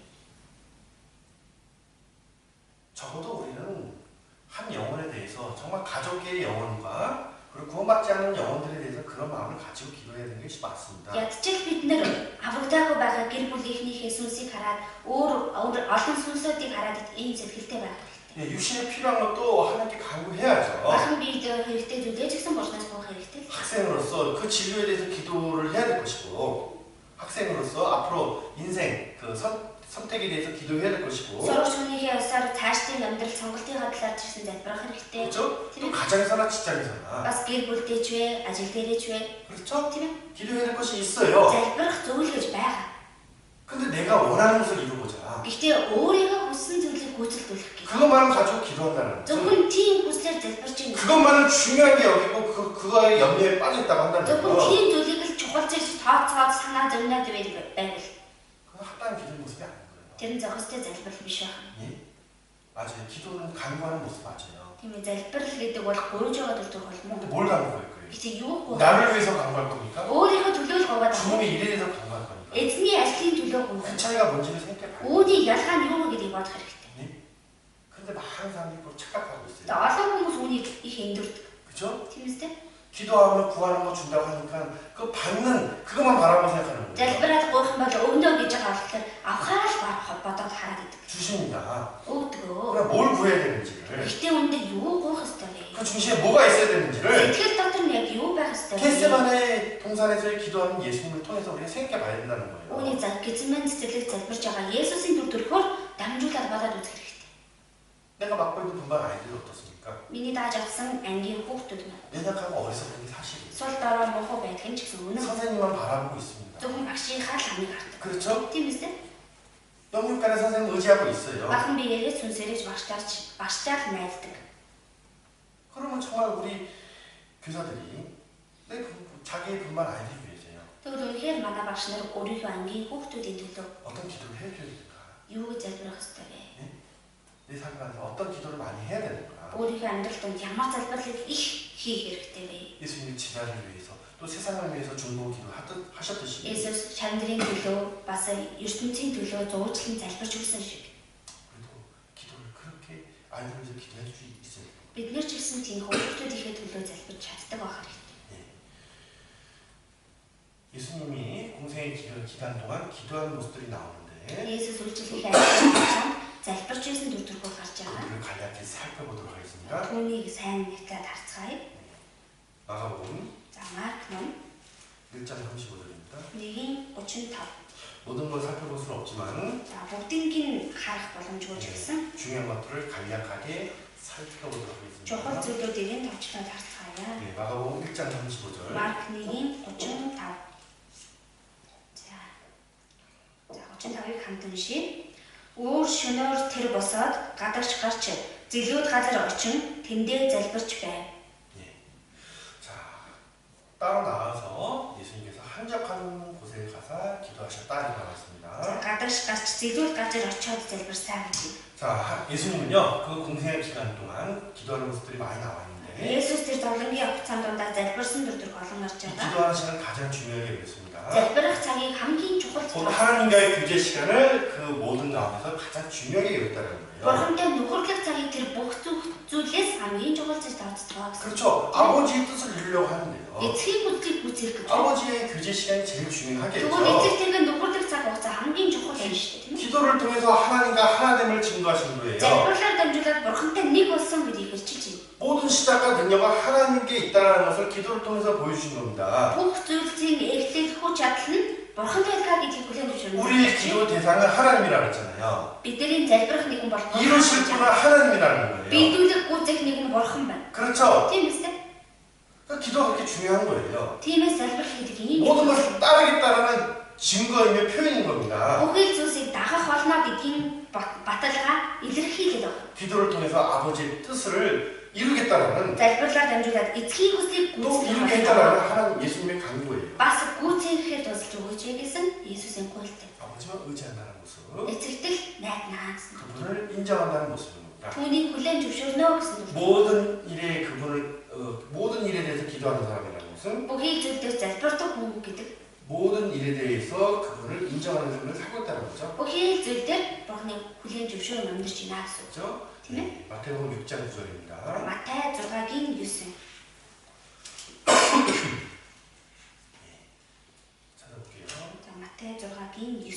적어도 우리는 한 영혼에 대해서 정말 가족의 영혼과 그리고 구원받지 않는 영혼들에 대해서 그런 마음을 가지고 기도해야 되는 것이 맞습니다. Ядчил бид нэр аврагдаагүй байгаа гэр бүлийнхнийхээ сүнсийг хараад өөр олон сүнсүүдийг хараад ийм сэтгэлтэй байх хэрэгтэй. 예, 육신에 필요한 것도 하나님께 간구해야죠. Бахан бид хэрэгтэй зүйлээ ч гэсэн бурхнаас гуйх хэрэгтэй. 학생으로서 그 진로에 대해서 기도를 해야 될 것이고 학생으로서 앞으로 인생 그 선택에 대해서 기도해야 될 것이고 Сурагч хүнийхээ явсаар цаашдын амьдрал сонголтын талаар ч гэсэн залбирах хэрэгтэй. 그렇죠? 또 가정에서나 직장에서나 Бас гэр бүлтэй ч вэ, ажил дээрээ ч вэ. 그렇죠? Тийм ээ. 기도해야 될 것이 있어요. Залбирах зүйл гэж байгаа. 근데 내가 원하는 것을 이루고자. Гэхдээ өөрийнхөө хүссэн зүйлийг гүйцэлдүүлэх гэж. 그것만을 가지고 기도한다는 거죠. Зөвхөн тийм хүслээр залбирч байгаа. 그것만을 중요하게 여기고 그거에 염려에 빠져 있다고 한다는 Зөвхөн 거예요. тийм зүйлийг л чухал зүйл тооцоод санаа зовноод байвал 그건 합당한 기도의 모습이 아닌 거예요. тэр нь зохистой залбирал биш байна. 예? 맞아요. 기도는 간구하는 모습 맞아요. Тийм ээ залбирал гэдэг бол гөрөж байгаа төртөг холмоо. 근데 뭘 간구할 거예요? Гэхдээ юу гоо 나를 위해서 간구할 겁니까? өөрийнхөө төлөө л говаад 주님의 일에 대해서 간구할 겁니까? эзний ажлын төлөө 그 гоо. 차이가 뭔지를 생각해 봐요. Үүний ялгаа нь юу вэ гэдгийг бодох хэрэгтэй. 예? 근데 많은 사람들이 그걸 착각하고 Тэгээ 있어요. олон хүмүүс үүнийг их эндүрдэг. 그죠? Тийм үстэй? 기도하면 구하는 거 준다고 하니까 그 받는 그것만 바라고 생각하는 거예요. Залбираад гойх юм бол өвнөө гэж байгаа болохоор авахаа л бодоод хараад идэг. 주십니다. Өвдгөө. 그럼 뭘 구해야 되는지를 Гэхдээ үүндээ юу гойх ёстой вэ? 그 중심에 뭐가 있어야 되는지를 Сэтгэл дотор нь яг юу байх ёстой вэ? 겟세마네 동산에서의 기도하는 예수님을 통해서 우리가 생각해 봐야 된다는 거예요. Үүний Гецсеман цэцэрлэг залбирж байгаа Есүсийн дүр төрхөөр дамжуулаад бодоод үзэх хэрэгтэй. 내가 맡고 있는 분반 아이들이 어떻습니까? Миний дааж авсан ангийн хүүхдүүд маань 연약하고 어리석은 게 사실이에요. сул дорой мохоо байдаг нь ч гэсэн үнэн. 선생님만 바라보고 있습니다. Зөвхөн багшийнхаа л амийг хардаг. 그렇죠? Тийм үстэй? 영육간의 선생님 의지하고 있어요. Бахан биеэрээ сүнсээрэж багшаар найддаг. 그러면 정말 우리 교사들이 자기의 분반 아이들을 위해서요. Тэгвэл үнэхээр манай багш нар өөрийнхөө ангийн хүүхдүүдийн төлөө 어떤 기도를 해줘야 될까? юу гэж залбирах ёстой вэ? 내 삶 안에서 어떤 기도를 많이 해야 되는가? Өөрийнхөө амьдралд ямар залбирлыг их хийх хэрэгтэй вэ? 예수님이 지자를 위해서 또 세상을 위해서 중보 기도하셨듯이 Есүс шамдрын төлөө бас ертөнцийн төлөө зуучлан залбирч өгсөн шиг. 그래도 기도를 그렇게 아이들을 위해서 기도해 줄 수 있어요. Бид нэр ч гэсэн тийм хүүхдүүдийнхээ төлөө залбирч чаддаг байх хэрэгтэй. 예수님이 공생의 기간 동안 기도하는 모습들이 나오는데 Есүс үйлчлэлийн ажил залбирч байсан дүр төрхөөр гарч байгаа. 우리를 간략히 살펴보도록 하겠습니다. Түүнийг сайн нэгтлээд харцгаая. 마가복음 За Марк ном 1장 35절입니다. 1:35. 모든 걸 살펴볼 수는 없지만 За бүгднийг харах боломжгүй ч гэсэн 중요한 것들을 간략하게 살펴보도록 чухал 하겠습니다. зүйлүүдийг товчлоод харцгаая. 네, 마가복음 1장 35절. Марк 1:35. За 35-ыг хамт уншийе. Өөр шөнөөр тэр босоод гадагш гарч зэлүүд газар очин тэндээ залбирч байв. 자, 따로 나와서 예수님께서 한적한 곳에 가서 기도하셨다 이렇게 За 나왔습니다. гадагш гарч зэлүүд газар очиод залбирсан гэж. 자, 예수님은요 그 공생의 기간 동안 기도하는 모습들이 많이 나와 있는데 Есүс тэр зовлонгийн хугацаанд дундаа залбирсан дүр төрх олон гарч 이 байгаа. 기도하는 시간 가장 중요하게 여겼습니다. Залбирах цагийг хамгийн чухал 곧 цаг. 하나님과의 교제 시간을 그 모든 가운데서 가장 중요하게 여겼다는 거예요. Бурхантай нөхөрлөх цагийг тэр бүх зүйлээс хамгийн чухал зүйл тооцдог. 그렇죠. 아버지의 뜻을 이루려고 하는데요. Эцгийн бүдлийг гүйцээх гэж. 아버지의 교제 시간이 제일 중요하겠죠. Тэгвэл эцэгтэйгээ нөхөрлөх цаг хугацаа хамгийн чухал юм шүү дээ, тийм ээ? 기도를 통해서 하나님과 하나됨을 증거하신 거예요. Залбирлаар дамжуулаад бурхантай нэг болсон гэдгийг хэлчихэж байна. 모든 시작과 능력은 하나님께 있다는 것을 기도를 통해서 보여주신 겁니다. Бүх зүйлсийн эхлэл хүч чадал нь бурхантай байгаа гэдгийг хүлээн зөвшөөрнө. 우리의 기도 대상은 하나님이라고 했잖아요. Бидний залбирах нэгэн бол 이루실 분은 하나님이라는 거예요. бидүүлэх гүйцэх нэгэн бурхан байна. 그렇죠. Тийм үстэй? 그러니까 기도가 그렇게 중요한 거예요. Тиймээс залбирах гэдэг ийм 모든 것을 따르겠다는 증거이며 표현인 겁니다. бүхэл зүйлсийг дагах болно гэдгийн баталгаа илэрхийлээд байна. 기도를 통해서 아버지의 뜻을 이루겠다는 Залбирлаар дамжуулаад эцгийн хүслийг 또 гүйцээх 이루겠다는 하나님 예수님의 강구예요. бас гүйцээхэд тусалж өгөөч гэсэн Иесусийн гуйлтай. 아버지만 의지한다는 모습, Эцэгтэл найднаа гэсэн. 그분을 인정한다는 모습입니다. Түүнийг хүлээн зөвшөөрнө гэсэн үг. 모든 일에 대해서 기도하는 사람이라는 것은 Бүхий зүйлээр залбирдаг хүн гэдэг. 모든 일에 대해서 그분을 인정하는 삶을 살고 있다는 거죠. Бүхий зүйлээр Бурхныг хүлээн зөвшөөрөн амьдарч байна гэсэн үг. 그렇죠? 네, 마태복음 6장 9절입니다. Матай 6-гийн 9. 찾아볼게요. За Матай 6-гийн 9.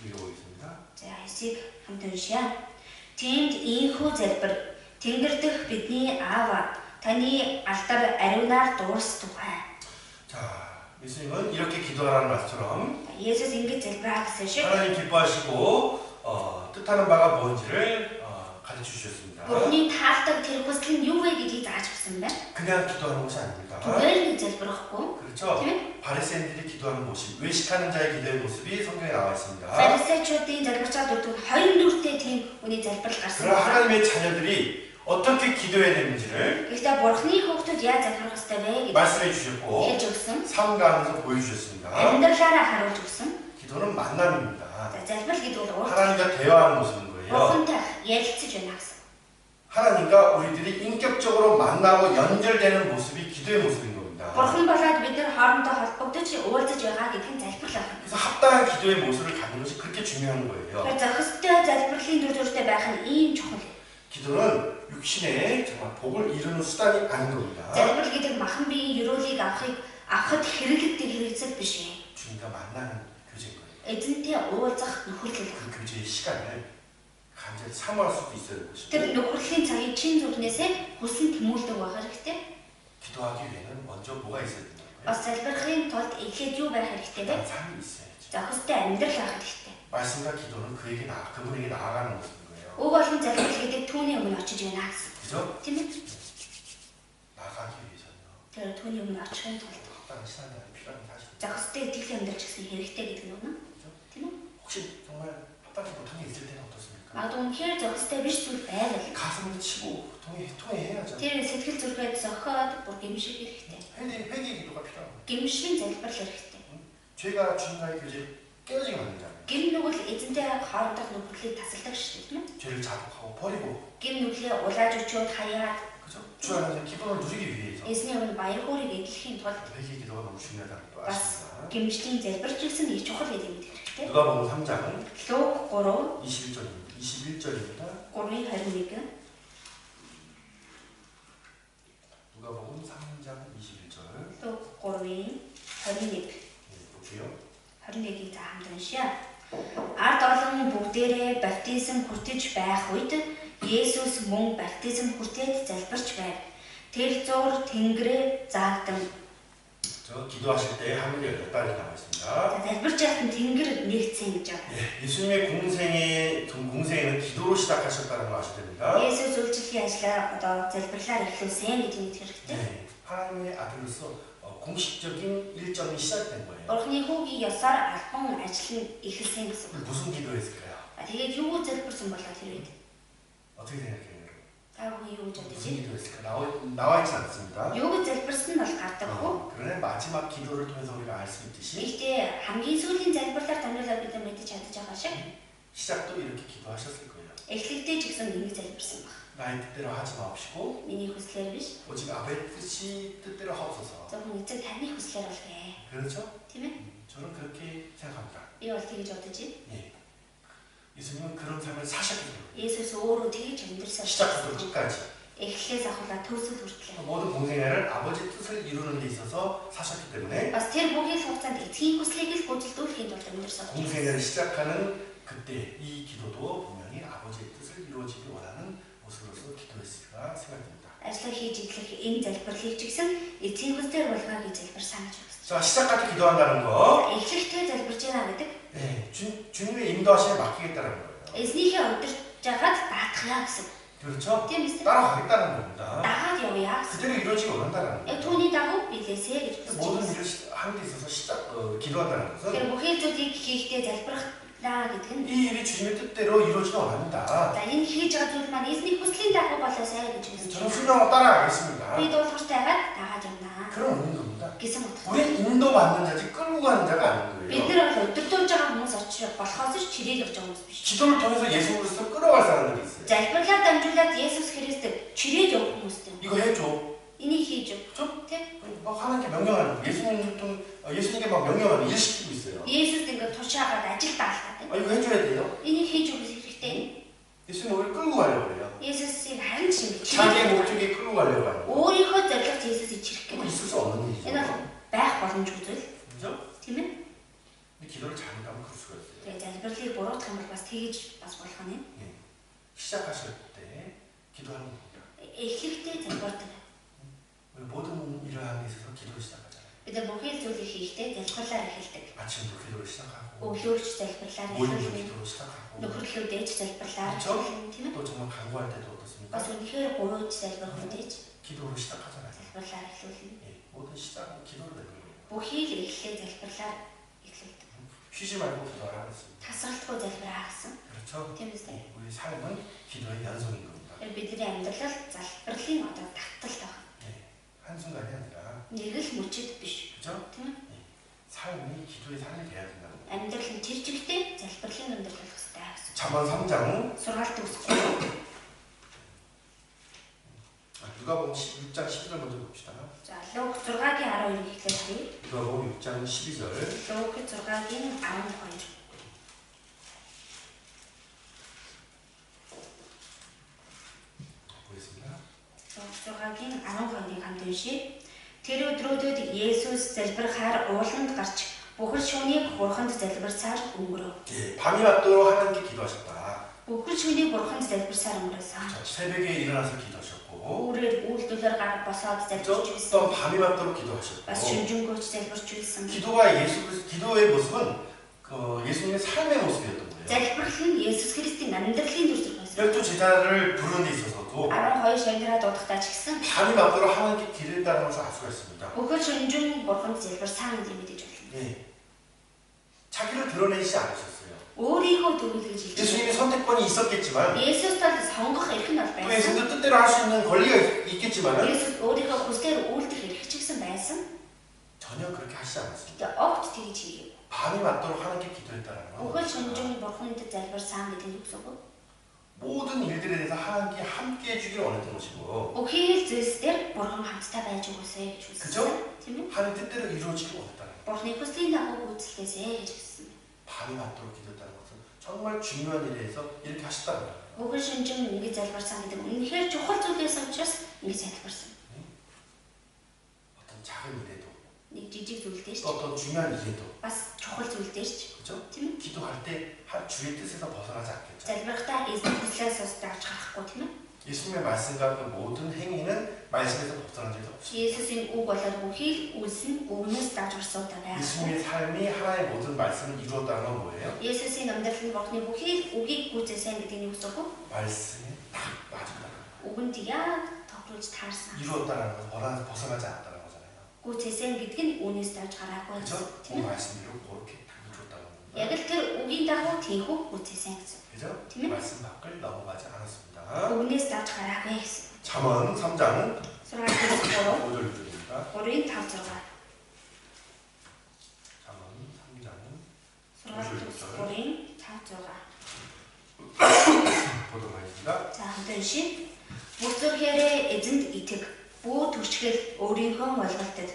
읽어보겠습니다. За эсийг хамт уншъя. Тэнд ийхүү залбир Тэнгэр дэх бидний аава таны алдар ариунаар дуурсдугай. 자, 예수님은 이렇게 기도하라는 말처럼 Есүс ингэж залбираа гэсэн шиг 하나님 기뻐하시고 뜻하는 바가 뭔지를 가르쳐 주셨습니다. Бурхны таалдаг тэр хүсэл нь юу вэ гэдгийг зааж өгсөн байна. 그냥 기도하는 것이 아닙니다. Түгээр нь залбирахгүй. 그렇죠? Тийм ээ? 바리새인들이 기도하는 모습, 외식하는 자의 기도의 모습이 성경에 나와 있습니다. Фарисеучуудын залбирч байгаа дүртүүд 24-тэй тийм үний залбирал гарсан. 그러나 하나님의 자녀들이 어떻게 기도해야 되는지를 Гэхдээ Бурхны хүүхдүүд яаж залбирах ёстой вэ гэдгийг 말씀해 주셨고 хэлж өгсөн. 삶 가운데서 보여주셨습니다. Амьдралаараа харуулж өгсөн. 기도는 만남입니다. За залбирал гэдэг бол уулзах. 하나님과 대화하는 모습인 거예요. Бурхантай ярилцаж байна гэсэн. 하나님과 우리들이 인격적으로 만나고 연결되는 모습이 기도의 모습인 겁니다. Бурхан болоод бид нар хоорондоо холбогдож уулзаж байгаа гэдэг нь залбирал байна. 그래서 합당한 기도의 모습을 갖는 것이 그렇게 중요한 거예요. Тэгэхээр зохистой залбирлын дүр төртэй байх нь ийм чухал. 기도는 육신의 정말 복을 이루는 수단이 아닌 겁니다. Залбирал гэдэг махан биеийн ёроолыг авахд хэрэглэдэг хэрэгцэл биш ээ. 주님과 만나는 교제인 거예요. Эзэнтэй уулзах нөхөрлөл. 그 교제의 시간을 간절히 사모할 수도 있어야 될 것입니다. Тэр нөхөрлөлийн цагийг чин зүрхнээсээ хүсэн тэмүүлдэг байх хэрэгтэй. 기도하기 위해는 먼저 뭐가 있어야 되는 거예요? Бас залбирахын тулд эхлээд юу байх хэрэгтэй вэ? 삶이 있어야죠. Зохистой амьдрал байх хэрэгтэй. 말씀과 기도는 그분에게 나아가는 모습인 거예요. Уг болон залбирал гэдэг түүний өмнө очиж байна гэсэн. 그죠? Тийм ээ? 나가기 위해서는요. Тэр түүний өмнө очихын тулд 합당한 신앙이 필요한 사실입니다. зохистой итгэл амьдрч гэсэн хэрэгтэй гэдэг нь үнэн. Тийм ээ? 혹시 정말 합당히 못한 게 있을 때는 어떻습니까? Магадгүй үнэхээр зохистой биш зүйл байвал 가슴을 치고 통회해야죠. тэр сэтгэл зүрхээ зохиод бүр гимших хэрэгтэй. 회개 기도가 필요합니다. Гимшийн залбирал хэрэгтэй. 죄가 주님과의 교제 깨어지게 만든다면 Гим нүгэл эзэнтэй хоорондох нөхөрлөлийг тасалдаг шүү дээ, тийм ээ? 죄를 자복하고 버리고 Гим нүглээ улааж өчөөд хаяад 그죠? 주 안에서 기쁨을 누리기 위해서 эзний өмнө баяр хөөргийг эдлэхийн тулд 회개 기도가 너무 중요하다는 걸 бас 아십니다. гимшлийн залбирч ирсэн их чухал гэдэг юм хэрэгтэй. 누가복음 3장 Луг 3 21절입니다. 3-ийн 21. 누가복음 3장 21절. Луг 3-ийн 21. 볼게요. 21-ийг за хамт уншъя. Ард олон бүгдээрээ баптизм хүртэж байх үед Есүс мөн баптизм хүртээд залбирч байв. Тэр зур тэнгэрээ заагдан. 저 기도하실 때 하늘에 8달이 나와 있습니다. залбирч байхад тэнгэр нэгцэн гэж байна. 예수님의 공생에는 기도로 시작하셨다는 거 아셔야 됩니다. Есүс үйлчлэлийн ажлаа одоо залбирлаар эхлүүлсэн гэдэг нь хэрэгтэй. 네, 하나님의 아들로서 공식적인 일정이 시작된 거예요. Бурхны хүүгийн ёсоор албан ажил нь эхэлсэн гэсэн үг. 무슨 기도했을까요? Тэгээд юу залбирсан болоо тэр үед? 어떻게 생각해요? Та бүхэн юу гэж бодож 무슨 байна? 기도했을까? 나와 있지 않습니다. Юу гэж залбирсан нь бол гардаггүй. 그러나 마지막 기도를 통해서 우리가 알 수 있듯이 Гэхдээ хамгийн сүүлийн залбирлаар томьёолоо бид нар мэдэж чадж байгаа шиг 시작도 이렇게 기도하셨을 거예요. эхлэлдээ ч гэсэн ингэ залбирсан баг. 나의 뜻대로 하지 마옵시고 Миний хүслээр биш. 오직 아버지의 뜻대로 하옵소서. Зөвхөн эцэг таны хүслээр болгоё. 그렇죠? Тийм ээ? 저는 그렇게 생각합니다. Би бол тэгж бодож байна. 예. 예수님은 그런 삶을 사셨기 때문에 Есүс өөрөө тэгж амьдрсан. 시작부터 끝까지 Эхлээс ахуулаад төвсөл хүртлээ. 모든 공생애를 아버지의 뜻을 이루는 데 있어서 사셨기 때문에 Бас тэр бүхий л хугацаанд эцгийн хүслийг л гүйцэлдүүлэхийн тулд амьдрсан. 공생애를 시작하는 그때 이 기도도 분명히 아버지의 뜻을 이루어지기 원하는 모습으로서 기도했을까 생각됩니다. Ажлаа хийж эхлэх энэ залбирлыг ч гэсэн эцгийн хүслээр болгоо гэж залбирсан гэж байна. 자, 시작할 때 기도한다는 거, Эхлэхдээ залбирж байгаа гэдэг 네, 주님의 인도하심에 맡기겠다는 거예요. эзнийхээ удирж жагаад даатгая гэсэн. 그렇죠? Тийм биз дээ? 따라가겠다는 겁니다. Дагаад явъя гэсэн. 그대로 이루어지기 원한다는 Яг 거예요. түүний дагуу билээсэй гэж 모든 бодож 일을 하는 데 있어서 기도한다는 байна. 것은 Тэр бүхий зүйлийг хийхдээ залбирахлаа гэдэг нь 이 일이 주님의 뜻대로 이루어지기 원합니다. за энэ хийж байгаа зүйл маань эзний хүслийн дагуу болоосай гэж хэлж 저는 байна. 순종하고 따라가겠습니다. Би дуулууртайгаад дагаад явна 그런 의미인 겁니다. гэсэн утгатай. 우리 인도받는 자지 끌고 가는 자가 아닌 Бид 거예요. нар бол өдөртөж байгаа хүмүүс очиж болохоос ч чирээд явж байгаа хүмүүс биш. 기도를 통해서 예수 그리스도 끌어갈 사람들이 있어요. Залбирлаар дамжуулаад Есүс Христэд чирээд явах хүмүүстэй. 이거 해줘. Энийг хийж өг. 그렇죠? Тэ? 막 하나님께 명령하는 거. 예수님께 막 명령하는 일 시키고 있어요. Есүс ингээд тушаагаад ажил даалгаад. 이거 해줘야 돼요. Энийг хийж өгөх хэрэгтэй. 예수님 우리를 끌고 가려고 해요. Есүсийг харин ч ингэж 자기의 목적에 끌고 가려고 하는 거. өөрийнхөө зорилготой Есүсийг чирэх 이거 гэдэг. 있을 수 없는 일이죠. Энэ бол байх боломжгүй зүйл. 그죠? Тийм ээ? 근데 기도를 잘못하면 그럴 수가 있어요. Тэгээ залбирлыг буруутгах юм бол бас тэгж бас болох нь. 시작하실 때 기도하는 겁니다. Эхлэхдээ залбирдаг. 우리 모든 일을 하는 데 있어서 기도를 시작하잖아요. Бид бүхий л зүйлийг хийхдээ залбирлаар эхэлдэг. 아침도 기도를 시작하고 Өглөөгч залбирлаар 모임도 эхэлдэг. 기도로 시작하고 Нөхөрлөлөө залбирлаар 그렇죠? эхэлдэг тийм ээ. 또 정말 간구할 때도 어떻습니까? Бас үнэхээр гуйж залбирх үедээ 기도로 시작하잖아요. залбирлаар эхлүүлнэ. 예, 모든 시작은 기도로 되는 거예요. Бүхий л эхлээ залбирлаар эхлүүлдэг. 쉬지 말고 기도하라 했습니다. Тасралтгүй залбираа гэсэн. 그렇죠? Тийм үстэй. 예, 우리 삶은 기도의 연속인 겁니다. Бидний амьдрал залбирлын одоо таталт байна. 예, 한순간이 아니라 Нэг л мөчөд биш. 그죠? Тийм ээ. 예, 삶이 기도의 삶이 돼야 된다고. Амьдрал нь тэр чигтээ залбирлын амьдрал болох хэрэгтэй гэсэн. 잠언 3장 Сургаалт үсэхгүй. 누가복음 6장 12절 먼저 봅시다. За Луг 6-гийн 12-ыг эхлээд харъя. 누가복음 6장 12절 Луг 6-гийн 12. 보겠습니다. Луг 6-гийн 12-ыг хамт уншийе. Тэр өдрүүдэд Есүс залбирахаар ууланд гарч бүхэл шөнийг Бурханд залбирсаар өнгөрөв. 예, 밤이 맞도록 하나님께 기도하셨다. Бүхэл шөнийг Бурханд залбирсаар өнгөрөөсөн. 자, 새벽에 일어나서 기도하셨고 Өөрөөр үйлдэлээр гар босоод 그죠? залбирч байсан. 또 밤이 맞도록 기도하셨고 Бас шүнжэнгөөч залбирч байсан. 기도가 예수 그리스도 기도의 모습은 그 예수님의 삶의 모습이었던 거예요. Залбирал нь Есүс Христийн амьдралын дүр зураг байсан. 열두 제자를 부르는 데 있어서도 12 шагнараа дуудахтаа ч гэсэн 밤이 맞도록 하나님께 기도했다는 것을 알 수가 있습니다. бүхэл шүнжэн Бурханд залбирсан гэж мэдэж байна. 예. 자기를 드러내지 않으셨어요. Өөрийнхөө төвлөж хэлж 예수님이 선택권이 있었겠지만 Есүстэй сонгох эрх нь бол 또 байсан. 예수님도 뜻대로 할 수 있는 권리가 있겠지만 Есүс өөрийнхөө хүслээр үйлдэх эрх ч гэсэн байсан. 전혀 그렇게 하시지 않았습니다. Тэгээ огт тэгж хийгээв. 밤이 맞도록 하나님께 기도했다는 Бүхэл 건 шүнжэн Бурханд залбирсан гэдэг нь юу гэсэн үг вэ? 모든 일들에 대해서 하나님께 함께 해주길 원했던 것이고 Бүхий л зүйлс дээр Бурхан хамтдаа байж өгөөсэй гэж 그죠? хүссэн. Тийм үү? 하나님 뜻대로 이루어지길 원했다는 거예요. Бурханы хүслийн дагуу үйлчлээсэй гэж хүссэн. 밤이 맞도록 기도했다는 것은 정말 중요한 일에 대해서 이렇게 하셨다는 거예요. Бүхэл шүнжэн ингэж залбирсан гэдэг нь үнэхээр чухал зүйлээс учраас ингэж залбирсан. 어떤 작은 일에도 Нэг жижиг зүйл дээр ч 또 어떤 중요한 일에도 бас чухал зүйл дээр ч 그죠? тийм үү? 기도할 때 주의 뜻에서 벗어나지 않겠죠. Залбирахдаа эзэн хүслээс ус дарж гарахгүй тийм ээ? 예수님의 말씀과 그 모든 행위는 말씀에서 벗어난 적이 없어요. Есүсийн үг болоод бүхий л үйлс нь үгнээс дарж гарсуудаа байна. 예수님의 삶이 하나의 모든 말씀을 이루었다는 건 뭐예요? Есүсийн амьдрал нь Бурханы бүхий л үгийг гүйцээсэн гэдэг нь юу гэсэн үг вэ? 말씀에 딱 맞았다는 Үгэнд яг тохируулж таарсан. 이루었다는 건 벗어나지 않았다는 거잖아요. Гүйцээсэн гэдэг нь үнээс дарж гараагүй 그죠? гэсэн. 그 Тийм ээ? 말씀대로 그렇게 딱 이루었다는 겁니다. Яг л тэр үгийн дагуу тийхүү гүйцээсэн гэсэн. 그죠? тийм ээ? 말씀 밖을 넘어가지 않았습니다. Үгнээс дарж гараагүй гэсэн. 잠언 3장 6-аас 3, 5절 6절입니다. 3-ийн 5-6. 잠언 3장 6-аас 3-ийн 5-6. 보도록 하겠습니다. За хамт уншийе. Бүх зүрхээрээ эзэнд итэг. Бүү төрчгөл өөрийнхөө ойлголтод.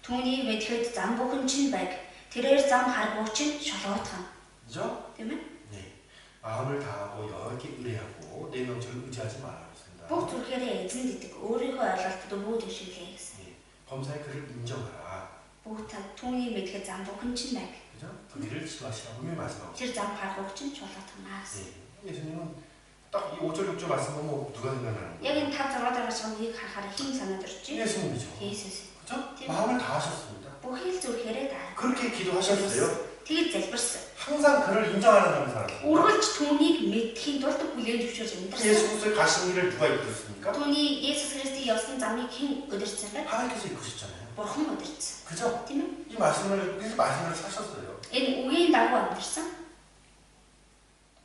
Түүнийг мэдхэд зам бүхэн чинь байг. Тэрээр зам харгууч нь шолгоотхон. 그죠? Тийм ээ? 네. 마음을 다하고 여호와께 의뢰하고 내 명철을 의지하지 말라 그랬습니다. Бүх зүрхээрээ эзэнд итэг. Өөрийнхөө ойлголтод бүү төрчгөлээ гэсэн. 네. 범사의 그를 인정하라. Бүх та түүнийг мэдхэд зам бүхэн чинь байг. 그죠? 그 길을 지도하시라고 분명히 말씀하고 Тэр зам харгууч нь шолгоотхон гэсэн. 네. 예수님은 딱 이 5절 6절 말씀 보면 누가 생각나는 Яг 거예요? энэ 5-6 дараагаас үгийг харахаар хэн санаад орж байна? 예수님이죠. Есүс. 그죠? тийм. 마음을 다하셨습니다. Бүхий л зүрхээрээ даа. 그렇게 기도하셨어요. Тэгээд залбирсан. 항상 그를 인정하는 삶을 살았습니다. Үргэлж түүнийг мэдхийн тулд бүлээн зөвшөөрж амьдрсан. 예수 그리스도의 가신 길을 누가 이끌었습니까? Түүний Есүс Христийн явсан замыг хэн удирдсан бэ? 하나님께서 이끄셨잖아요. Бурхан удирдсан. 그죠? Тийм ээ? 이 말씀을 사셨어요. Энэ үгийн дагуу амьдрсан.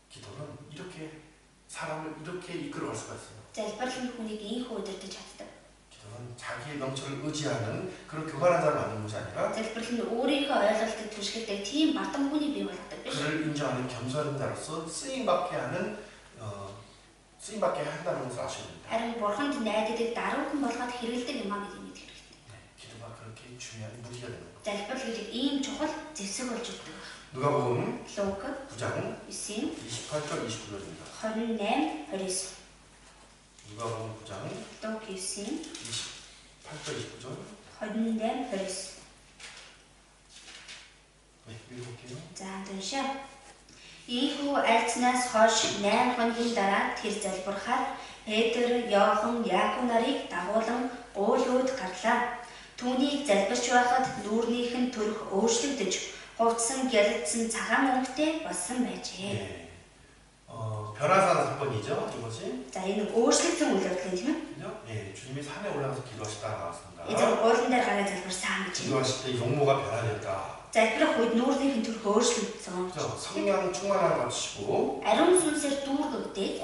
기도는 이렇게 사람을 이렇게 이끌어갈 수가 있어요. Залбирал нь хүнийг ийхүү удирдах чаддаг. 기도는 자기의 명철을 의지하는 그런 교만한 자를 만드는 것이 아니라 Залбирал нь өөрийнхөө ойлголтыг түшгэлдэг тийм бардам хүний бий болгодог биш. 그를 인정하는 겸손한 자로서 쓰임받게 한다는 것을 아셔야 됩니다. Харин Бурханд найддаг даруйхан болгоод хэрэгэлдэг юм а гэдэг мэдэх хэрэгтэй. 네, 기도가 그렇게 중요한 무기가 되는 거예요. Залбирал гэдэг ийм чухал зэвсэг болж өгдөг. 누가복음 Луг 9장 9-ийн 28절 29절입니다. 28, 29. 누가복음 9장 Луг 9-ийн 28절 29절 28, 29. 네, 읽어볼게요. За уншаа. Ийхүү альцнаас хойш 8 хоногийн дараа тэр залбирахаар Петр, Иохан, Яаков нарыг дагуулan уул үүд гарлаа. Түүнийг залбирч байхад нүүрнийх нь төрх өөрчлөгдөж, хувцсан гялдсан цагаан өнгөтэй болсон байжээ. 예. 변화산 사건이죠, 이것이. За энэ өөрчлөгдсөн үйл явдал тийм ээ. 그죠? 예, 주님이 산에 올라가서 기도하시다가 나왔습니다. Эзэн уулан дээр гараад залбирсан гэж. 기도하실 때 용모가 변화되었다. Залбирах үед нүүрнийх нь төрх өөрчлөгдсөн. 그죠? 성령 충만함을 받으시고 Ариун сүнсээр дүүргэгдээд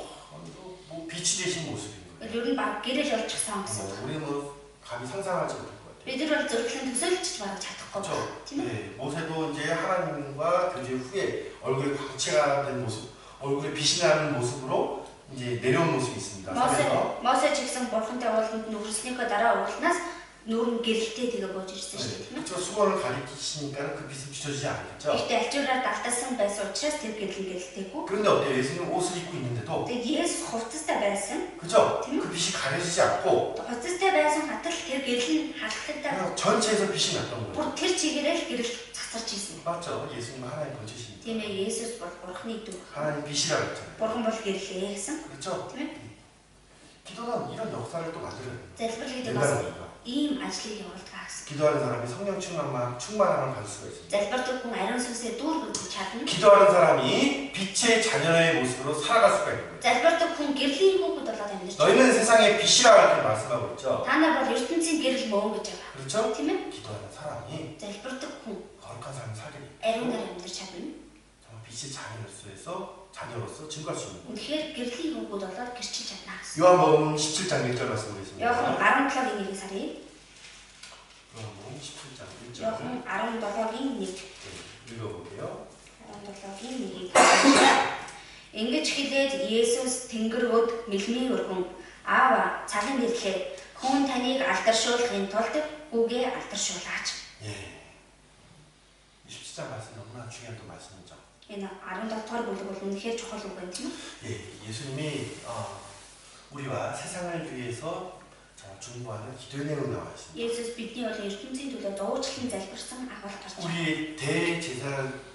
뭐 빛이 되신 모습인 거예요. ер нь баг гэрэл олчихсан гэсэн. 우리는 뭐 감히 상상하지 못할 것 같아요. Бид нар бол зөвхөн төсөөлж барах чадахгүй. 그렇죠? Тийм ээ. 네, 모세도 이제 하나님과 교제 후에 얼굴에 광채가 된 모습, 얼굴에 빛이 나는 모습으로 이제 내려온 모습이 있습니다. 산에서. Мосе ч гэсэн бурхантай ууланд нүрснийхөө дараа уулнаас нүүрн гэрэлтэй тэгээ бууж ирсэн шүү дээ тийм ээ. 그렇죠. 수건을 가리키시니까 그 빛은 비춰지지 않겠죠. Гэхдээ альчуураар далтасан байсан учраас тэр гэрэл гэрэлтэйгүй. 그런데 어때요? 예수님 옷을 입고 있는데도 Тэгээд Есүс хувцастай байсан. 그죠? тийм ээ. 그 빛이 가려지지 않고 Хувцастай байсан хатал тэр гэрэл нь халахтаа 그냥 전체에서 빛이 났던 거예요. бүр тэр чигээрээ л гэрэл цацарч ирсэн. 맞죠? 예수님은 하나님 본체십니다. Тийм ээ. Есүс бол бурхны дүү. 하나님 빛이라고 했잖아요. Бурхан бол гэрлээ гэсэн. 그렇죠? тийм ээ. 기도는 이런 역사를 또 만들어요. Залбир гэдэг 된다는 бас 거죠. ийм ажлыг явуулдаг гэсэн. 기도하는 사람이 성령 충만함을 받을 수가 있습니다. Залбирдаг хүн ариун сүнсээр дүүргэж чадна. 기도하는 사람이 빛의 자녀의 모습으로 살아갈 수가 있는 거예요. Залбирдаг хүн гэрлийн хүүхэд болоод амьдарч байна. 너희는 세상의 빛이라고 이렇게 말씀하고 있죠. Та нар бол ертөнцийн гэрэл мөн гэж байгаа. 그렇죠? Тийм ээ. 기도하는 사람이 Залбирдаг хүн 거룩한 삶을 살게 됩니다. ариунаар амьдарч чадна. 정말 빛의 자녀로서 증거할 수 있는 거예요. Үнэхээр гэрлийн хүүхэд болоод гэрчилж чадна гэсэн. 요한복음 17장 1절 말씀 보겠습니다. Йохан 17-гийн 1-ийг сарыг. 요한복음 17장 1절 Йохан 17-гийн 1. 읽어볼게요. 17-гийн 1-ийг харъя. Ингэж хэлээд Есүс Тэнгэргөөд мэлмийн өргөн Аава цагийн ирлээ. Хүн таныг алдаршуулахын тулд үгээ алдаршуулаач. 예. 17장 말씀 너무나 중요한 또 말씀이죠. Энэ 17-р бүлэг бол үнэхээр чухал үг байна тийм үү? 예, 예수님이 우리와 세상을 위해서 중보하는 기도의 내용 나와 있습니다. Есүс бидний болон ертөнцийн төлөө зовоочлон залбирсан агуулга гарч байна. 우리의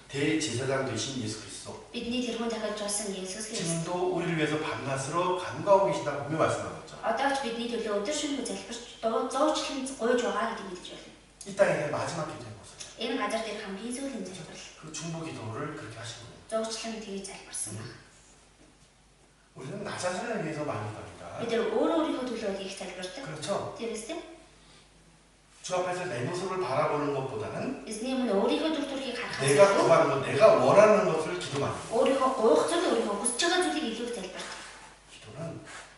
대제사장 되신 예수 그리스도 Бидний тэрхүүн дахиад болсон Есүс Христ. 지금도 우리를 위해서 밤낮으로 간구하고 계시다 보며 말씀하고 있죠. Одоо ч бидний төлөө өдөр шөнөгүй залбирч зовоочлон гуйж байгаа гэдэг мэдэж байна. 이 땅에 마지막 기도의 모습. Энэ газар дээр хамгийн сүүлийн залбирал. 그 중보 기도를 그렇게 하신 거예요. Зовоочлон тгий залбирсан байна. 우리는 나 자신을 위해서 많이 기도합니다. Бид нар өөрөө өөрийнхөө төлөө их залбирдаг. 그렇죠. Тэрээс тийм 주 앞에서 내 모습을 바라보는 것보다는 эзний өмнө өөрийнхөө төр төрхийг харахаас 내가 구하는 것, 내가 원하는 것을 기도 많이 해요. өөрийнхөө гуйх зүйл өөрийнхөө хүсэж байгаа зүйлийг илүү залбирдаг. 기도는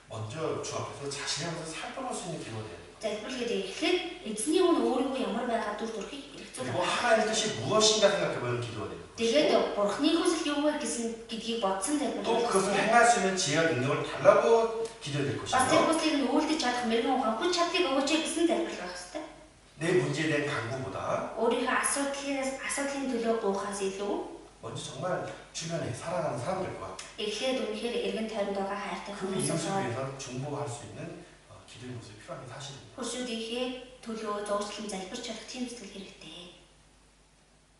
먼저 주 앞에서 자신의 모습을 살펴볼 수 있는 기도가 돼요. Залбирал гэдэг эхлээд эзний өмнө өөрийгөө ямар байгаа төр төрхийг хэрэгцүүлэх. 그리고 하나님의 뜻이 무엇인가 생각해보는 기도가 돼요. Тэгээд бурхны хүсэл юу вэ гэдгийг бодсон 또 залбирал. 그것을 행할 수 있는 지혜와 능력을 달라고 기도해야 될 Бас тэр 것이고요. хүслийг нь үйлдэж чадах мэрэгэн ухаан хүч чадлыг өгөөч гэсэн залбирал байх хэрэгтэй. 내 문제에 대한 간구보다 Өөрийнхөө асуудлын төлөө гуйхаас илүү 먼저 정말 주변에 사랑하는 사람들과 эхлээд үнэхээр эргэн тойронд байгаа хайртай 그 хүмүүсээ 이웃을 위해서 중보할 수 있는 기도의 모습이 필요한 게 사실입니다. хуршүүдийнхээ төлөө зовчлон залбирч чадах тийм зүйл хэрэгтэй.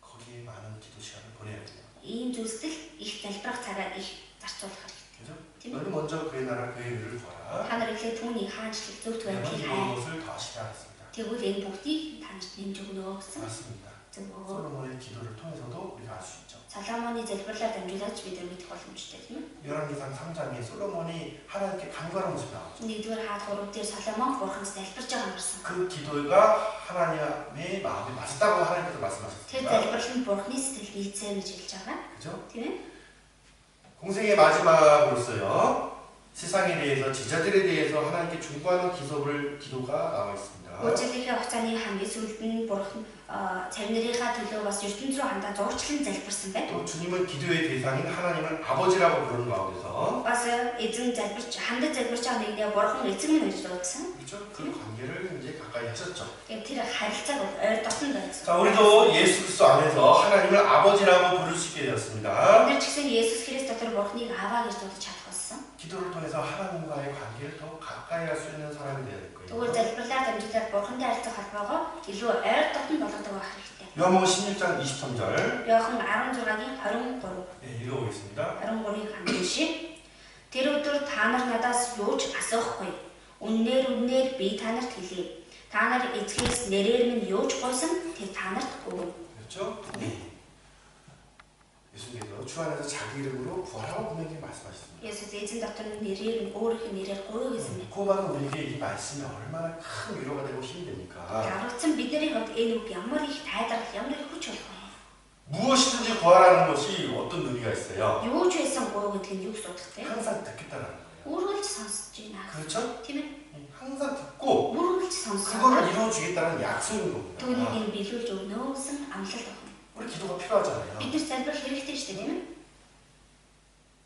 거기에 많은 기도 시간을 보내야 돼요. Ийм зүйлсэл их залбирах цагаа их зарцуулах хэрэгтэй. 그죠? тийм ээ. 너는 먼저 그의 나라 그의 의를 구하라. Та нар эхлээд түүний хаанчлал зөвхт 내가 байдлыг 이 хай. 것을 더하시라 했습니다. Тэгвэл энэ бүгдийг та нарт нэмж өгнө гэсэн. 맞습니다. Зөв. 솔로몬의 기도를 통해서도 우리가 알 수 있죠. Соломоны залбирлаар дамжуулаад бид нар мэдэх боломжтой тийм ээ. 열왕기상 3장에 솔로몬이 하나님께 간구하는 모습이 나오죠. Нэгдүгээр хаад 3 дээр Соломон бурханд залбирж байгаа гарсан. 그 기도가 하나님의 마음에 맞았다고 하나님께서 Тэр 말씀하셨습니다. залбирал нь бурхны сэтгэл нийцээ гэж хэлж байгаа. 그죠? Тийм ээ. 공생의 마지막으로서요. 세상에 대해서 제자들에 대해서 하나님께 중보하는 기도가 나와 있습니다. Үйлчлэлийн хугацааны хамгийн сүүлд нь бурхан царинарийнхаа төлөө бас ертөнц рүү хандаа зурчлан залбирсан байна. 또 주님은 기도의 대상인 하나님을 아버지라고 부르는 가운데서 Бас эзэн хандаж залбирч байгаа нэгнээ бурхан эзэн минь гэж дуудсан. 그렇죠? 그 관계를 이제 가까이 하셨죠. Тэр харилцааг ойр дотн байсан. 자, 우리도 예수 그리스도 안에서 하나님을 아버지라고 부를 수 있게 되었습니다. Бид ч гэсэн Есүс Христ дотор бурхныг аваа гэж дуудаж чадах болсон. 기도를 통해서 하나님과의 관계를 더 가까이 할 수 있는 사람이 되어야 될 거예요. Тэгвэл залбирлаар дамжуулаад бурхантай харилцах холбоогоо илүү ойр дотн болгодог байх хэрэгтэй. 요한복음 16장 23절 Йохан 16-гийн 23. 읽어보겠습니다. 23-ыг хамжиж. Тэр өдөр та нар надаас юу ч асуухгүй. Үннээр би та нарт хэлье. Та нар эцгээс нэрээр минь юу ч гуйсан тэр та нарт өгнө. 그렇죠? 네. 예수님께서 주 안에서 자기 이름으로 부활하고 분명히 말씀하셨습니다. 예수 эзэн дотор нь нэрээр нь өөрийнх нь нэрээр гуйв гэсэн мэт. 그 말은 우리에게 이 말씀이 얼마나 큰 위로가 되고 힘이 됩니까? Гаргацсан бидний хувьд энэ үг ямар их тайдарх, ямар их хүч болох вэ? 무엇이든지 구하라는 것이 어떤 의미가 있어요? Юу ч байсан гуйв гэдэг нь юу гэж судахтай? 항상 듣겠다는 거예요. Үргэлж сонсож байна. 그렇죠? Тийм ээ? 항상 듣고 Үргэлж сонсож 그거를 байгаа. 이루어주겠다는 약속인 Түүнийг 겁니다. нь биелүүлж өгнө гэсэн амлал байна. 우리 기도가 필요하잖아요. Бид нар залбирал хэрэгтэй шүү дээ, тийм ээ?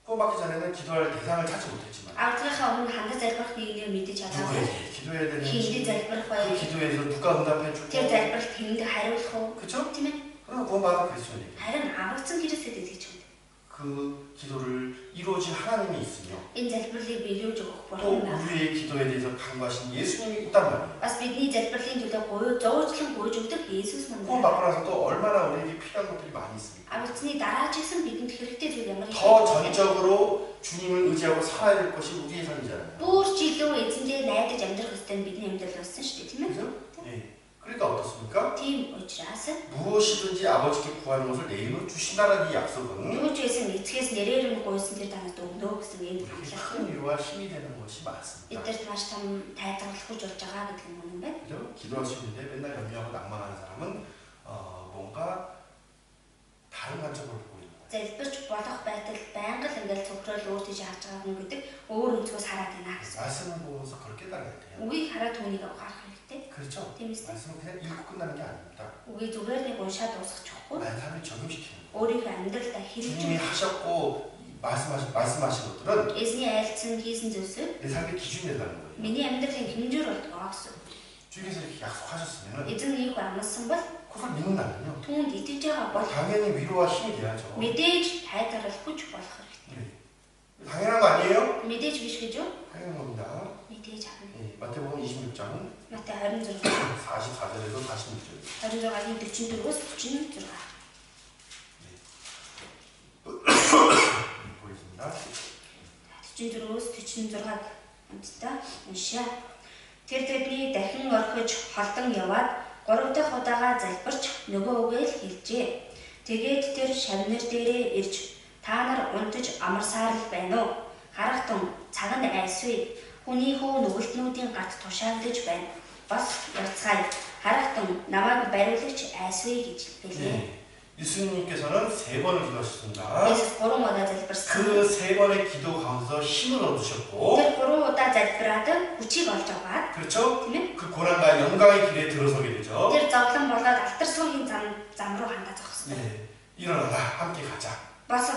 구원받기 전에는 기도할 대상을 찾지 못했지만 Ардгийнхаа өмнө хандаж залбирах нэгнээ мэдэж чадаагүй. 누구에게 기도해야 Хинтээ 되는지 залбирах 그 бай. 기도에서 누가 응답해 Тэр 줄까? залбиралд хэнд хариулах уу? 그렇죠? Тийм ээ? 그럼 구원받은 그리스도인에게 Харин аврагдсан Христэд итгэж байна. 그 기도를 이루어진 하나님이 있으며 Энэ залбирлыг биелүүлж өгөх 또 бурхан байна. 우리의 기도에 대해서 간구하신 예수님이 있단 말이에요. Бас бидний залбирлын төлөө зовоочлон гуйж өгдөг Есүс мань байна. 구원받고 나서도 얼마나 우리에게 필요한 것들이 많이 있습니다. Аврагдсны дараа ч гэсэн бидэнд хэрэгтэй зүйл ямар их 더 전적으로 주님을 의지하고 살아야 될 것이 우리의 삶이잖아요. бүр ч илүү эзэндээ найдаж амьдрах хэрэгтэй нь бидний амьдрал болсон шүү дээ, тийм ээ? 그죠? 예. 그러니까 어떻습니까? Тийм учраас 무엇이든지 아버지께 구하는 것을 내 이름으로 주신다는 이 약속은 юу ч байсан эцгээс нэрээр нь гуйсан тэр танад өгнө гэсэн энэ 우리에게 хамлах. 큰 위로와 힘이 되는 것이 맞습니다. Эдгээрт маш том тайлбарлах хүч болж байгаа гэдэг нь үнэн байна. 그죠? 기도할 수 있는데 맨날 염려하고 낭만하는 사람은 뭔가 다른 관점을 보고 있는 거예요. Залбирч болох байтал байнга л ингээл цогцрол өөр тийш харж байгаа хүн гэдэг өөр өнцгөөс хараад байна гэсэн. 말씀을 보면서 그렇게 깨달아야 돼요. Үгийг хараад түүнийг гаргах хэрэгтэй. 그렇죠? Тийм ээ. 말씀은 그냥 읽고 끝나는 게 아닙니다. Үгийг зүгээр нэг уншаад дуусгачихгүй. 나의 삶에 적용시키는 거예요. өөрийнхөө амьдралдаа 주님이 хэрэгжүүлэх. 하셨고 말씀하신 것들은 Эзний айлцсан хийсэн зүйлсүүд 내 삶의 기준이 된다는 거예요. миний амьдралын хэмжүүр болдог гэсэн. 주님께서 이렇게 약속하셨으면 Эзэн ийх амласан бол 그걸 믿는다면요. түүнд итгэж байгаа бол 당연히 위로와 힘이 돼야죠. мэдээж тайдарл хүч болох хэрэгтэй. 네. 당연한 거 아니에요? Мэдээж биш гэж юу? 당연한 겁니다. Мэдээж авна. 예, 마태복음 26장 Матай 26 44절에서 46절. 26-гийн 44-өөс 46. 보겠습니다. 44-өөс 46-г хамтдаа уншаа. Тэр тэдний дахин орхиж холдон яваад 3 дахь удаага залбирч нөгөө үгээр хэлжээ. Тэгээд тэр шавнар дээрээ ирж та нар унтаж амарсаар л байна уу? Харахтун цаг нь айсвэ. Хүний хүү нүгэлтнүүдийн гарт тушаагдж байна. Бас явцгаая. Харахтун намайг бариулагч айсвэ гэж хэлээ. 네. 예수님께서는 3번을 기도하셨습니다. Есүс 3 удаа залбирсан. 그 3번의 기도 가운데서 힘을 얻으셨고, Тэр 3 удаа залбираад хүчийг олж аваад 그렇죠? тийм ээ? 그 고난과 영광의 길에 들어서게 되죠. Тэр зовлон болоод алтар суугийн зам руу хандаж зогссон. 네. 일어나라, 함께 가자. Бас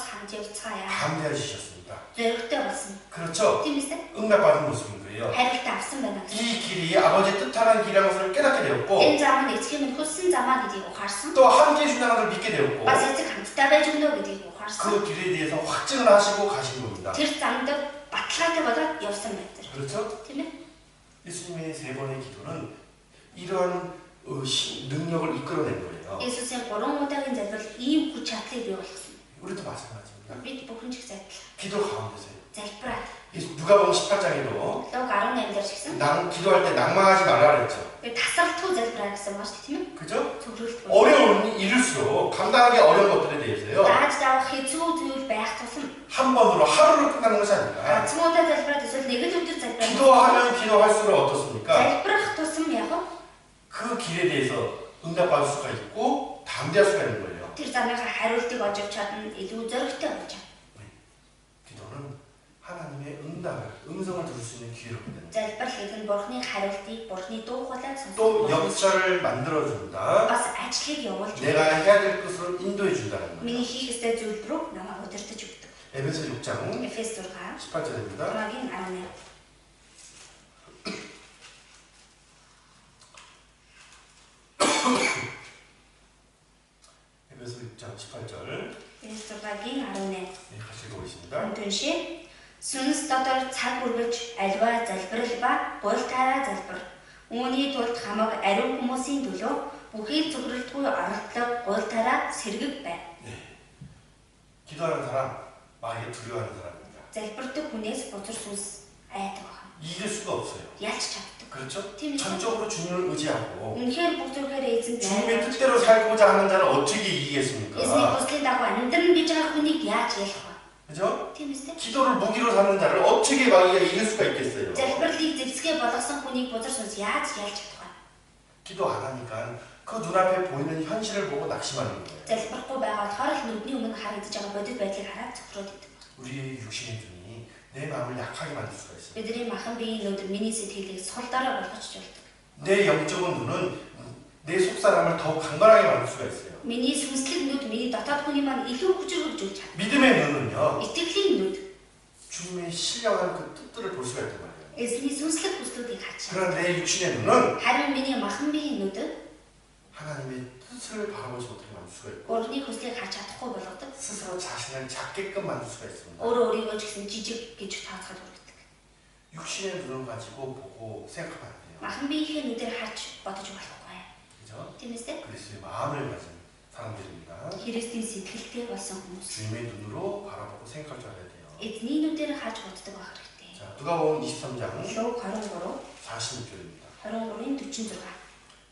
хамт явцгаая. 감대해주셨습니다. Зоригтой болсон. 그렇죠? Тийм ээ? 응답받은 모습인 거예요. Хариултаа авсан байна гэсэн. 이 길이 아버지의 뜻하는 길이라는 것을 깨닫게 되었고, Энэ зам нь эцгийн минь хүссэн замаа гэдгийг ухаарсан. 또 함께 해준다는 것을 믿게 되었고, Бас эцэг хамтдаа байж өгнө гэдгийг ухаарсан. 그 길에 대해서 확증을 하시고 가신 겁니다. Тэр замд баталгаатай болоод явсан байдаг. 그렇죠? Тийм ээ? 예수님의 3번의 기도는 이러한 능력을 이끌어낸 거예요. Есүсийн 3 удаагийн залбирал ийм хүч чадлыг бий болгосон. 우리도 마찬가지입니다. Бид бүхэн ч их адилхан. 기도 가운데서 Залбираад 누가복음 18장에도 Луг 18 дээр ч гэсэн 기도할 때 낭망하지 말라 그랬죠. тасралтгүй залбираа гэсэн байна шүү дээ, тийм ээ? 그죠? Цогцролт. 어려운 일일수록 감당하기 어려운 것들에 대해서요. Дааж давах хэцүү зүйл байх тусам 한 번으로 하루를 끝나는 것이 아니라 ганцхан удаа залбираад эсвэл нэг л өдөр залбираад 기도하면 기도할수록 어떻습니까? залбирах тусам яг 그 길에 대해서 응답받을 수가 있고 담대할 수가 있는 거예요. тэр замынхаа хариултыг олж авч чадна, илүү зоригтой болж байна. 기도는 하나님의 음성을 들을 수 있는 기회로 됩니다. Залбирал гэдэг нь Бурхны хариултыг, Бурхны дуу хоолойг сонсох. 또 역사를 만들어준다. бас ажлыг явуулж 내가 해야 될 것을 인도해 준다는 거예요. миний хийх ёстой зүйл рүү намайг удирдах өгдөг. 에베소 6장 Эфес 6 18절입니다. 18. 에베소 6장 18절 Эфес 6-гийн 18. 네, 같이 읽어보겠습니다. Түншээ сүнс дотор цаг үргэж альва залбирал ба гуйлтаараа залбир. Үүний тулд хамаг ариун хүмүүсийн төлөө бүхий зөвхөрлөлтгүй оролдлого гуйлтаараа сэргэг бай. 기도하는 사람, 마귀에 두려워하는 사람입니다. Залбирдаг хүнээс бузар сүнс айдаг байна. 이길 수가 없어요. Ялч чаддаг. 그렇죠? Тийм ээ. 전적으로 주님을 의지하고 Үнэхээр бүх зүйлээр эзэн 주님의 뜻대로 살고자 하는 자를 어떻게 이기겠습니까? Эзний хүслийн дагуу амьдран гэж байгаа хүнийг яаж ялах вэ? 그죠? Тийм ээ. 기도를 무기로 삼는 자를 어떻게 마귀가 이길 수가 있겠어요? Залбирлыг зэвсгээ болгосон хүнийг бузар сүнс яаж ялж чадах вэ? 기도 안 하니까 그 눈앞에 보이는 현실을 보고 낙심하는 거예요. Залбирахгүй байгаа болохоор л нүдний өмнө харагдаж байгаа бодит байдлыг хараад цохроод идэв. 우리의 육신의 눈이 내 마음을 약하게 만들 수가 있어요. Бидний махан биеийн нүд миний сэтгэлийг сулдаараа болгож болдог. 내 영적인 눈은 내 속사람을 더욱 강건하게 만들 수가 있어요. Миний сүнслэг нүд миний дотоод хүний маань илүү хүчрхэгжүүлж чаддаг. 믿음의 눈은요, Итгэлийн нүд 주님의 신령한 그 뜻들을 볼 수가 있단 말이에요. эзний сүнслэг хүслүүдийг харж чаддаг. 그러나 내 육신의 눈은 Харин миний махан биеийн нүд 하나님의 뜻을 바라보지 못하게 만들 수가 있고 урны хүслийг харж чадахгүй болгодог. 스스로 자신을 작게끔 만들 수가 있습니다. Өөрөө өөрийгөө ч гэсэн жижиг гэж тооцоод үргэлдэг. 육신의 눈을 가지고 보고 생각하면 안 돼요. Махан биеийнхээ нүдээр харж бодож болохгүй. 그죠? Тиймээс дээ 그리스도의 마음을 가진 사람들입니다. Христийн сэтгэлтэй болсон хүмүүс 주님의 눈으로 바라보고 생각할 줄 알아야 돼요. эзний нүдээр харж боддог байх хэрэгтэй. 자, 누가복음 23장 Луг 23 46절입니다. 23-ын 46.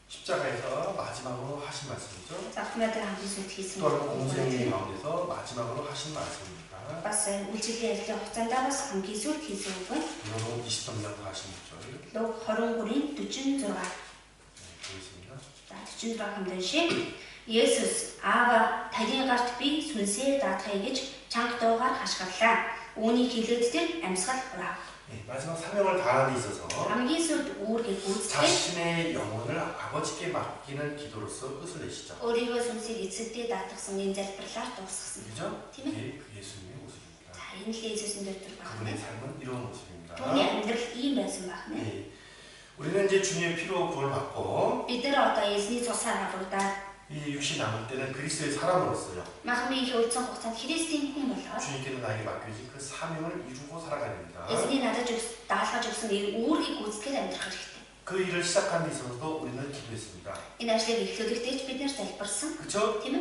십자가에서 마지막으로 하신 말씀이죠. Завхмадар хамгийн сүлд хийсэн. 또 공생의 가운데서 마지막으로 하신 말씀입니다. Бас үйлчлэлийн ажлын хугацаанд бас хамгийн сүлд хийсэн үг байна. 누가복음 23장 46절 Луг 23-ын 46. 보겠습니다. За 46 хамт уншия. Есүс Аава таны гарт би сүнсээ даатгая гэж чанга дуугаар хашгирлаа. Үүнийг хэлээд тэр амьсгал хураав. 네, 마지막 사명을 다하는 데 있어서 Хамгийн сүлд үүргээ гүйцэтгэж 자신의 영혼을 아버지께 맡기는 기도로서 끝을 내시죠. өөрийгөө сүнсийг эцэгтэй даатгсан энэ залбирлаар дуусгасан. 그죠? Тийм ээ. 이게 그 예수님의 모습입니다. За энэ л Есүсийн дэвтэр байна. 그분의 삶은 이런 모습입니다. Түүний амьдрал ийм байсан байна. 네, 우리는 이제 주님의 피로 구원을 받고 Бид нар одоо эзний цусаар аврагдаад 이 육신 남을 때는 그리스도의 사람으로서요. махан биеийнхээ үлдсэн хугацаанд Христийн хүн болоод 주님께서 나에게 맡겨진 그 사명을 이루고 살아가야 됩니다. эзний надад даалгаж өгсөн энэ үүргийг гүйцэтгэж амьдрах хэрэгтэй. 그 일을 시작한 데 있어서도 우리는 기도했습니다. Энэ ажлыг эхлүүлэхдээ ч бид нар залбирсан. 그렇죠? Тийм ээ?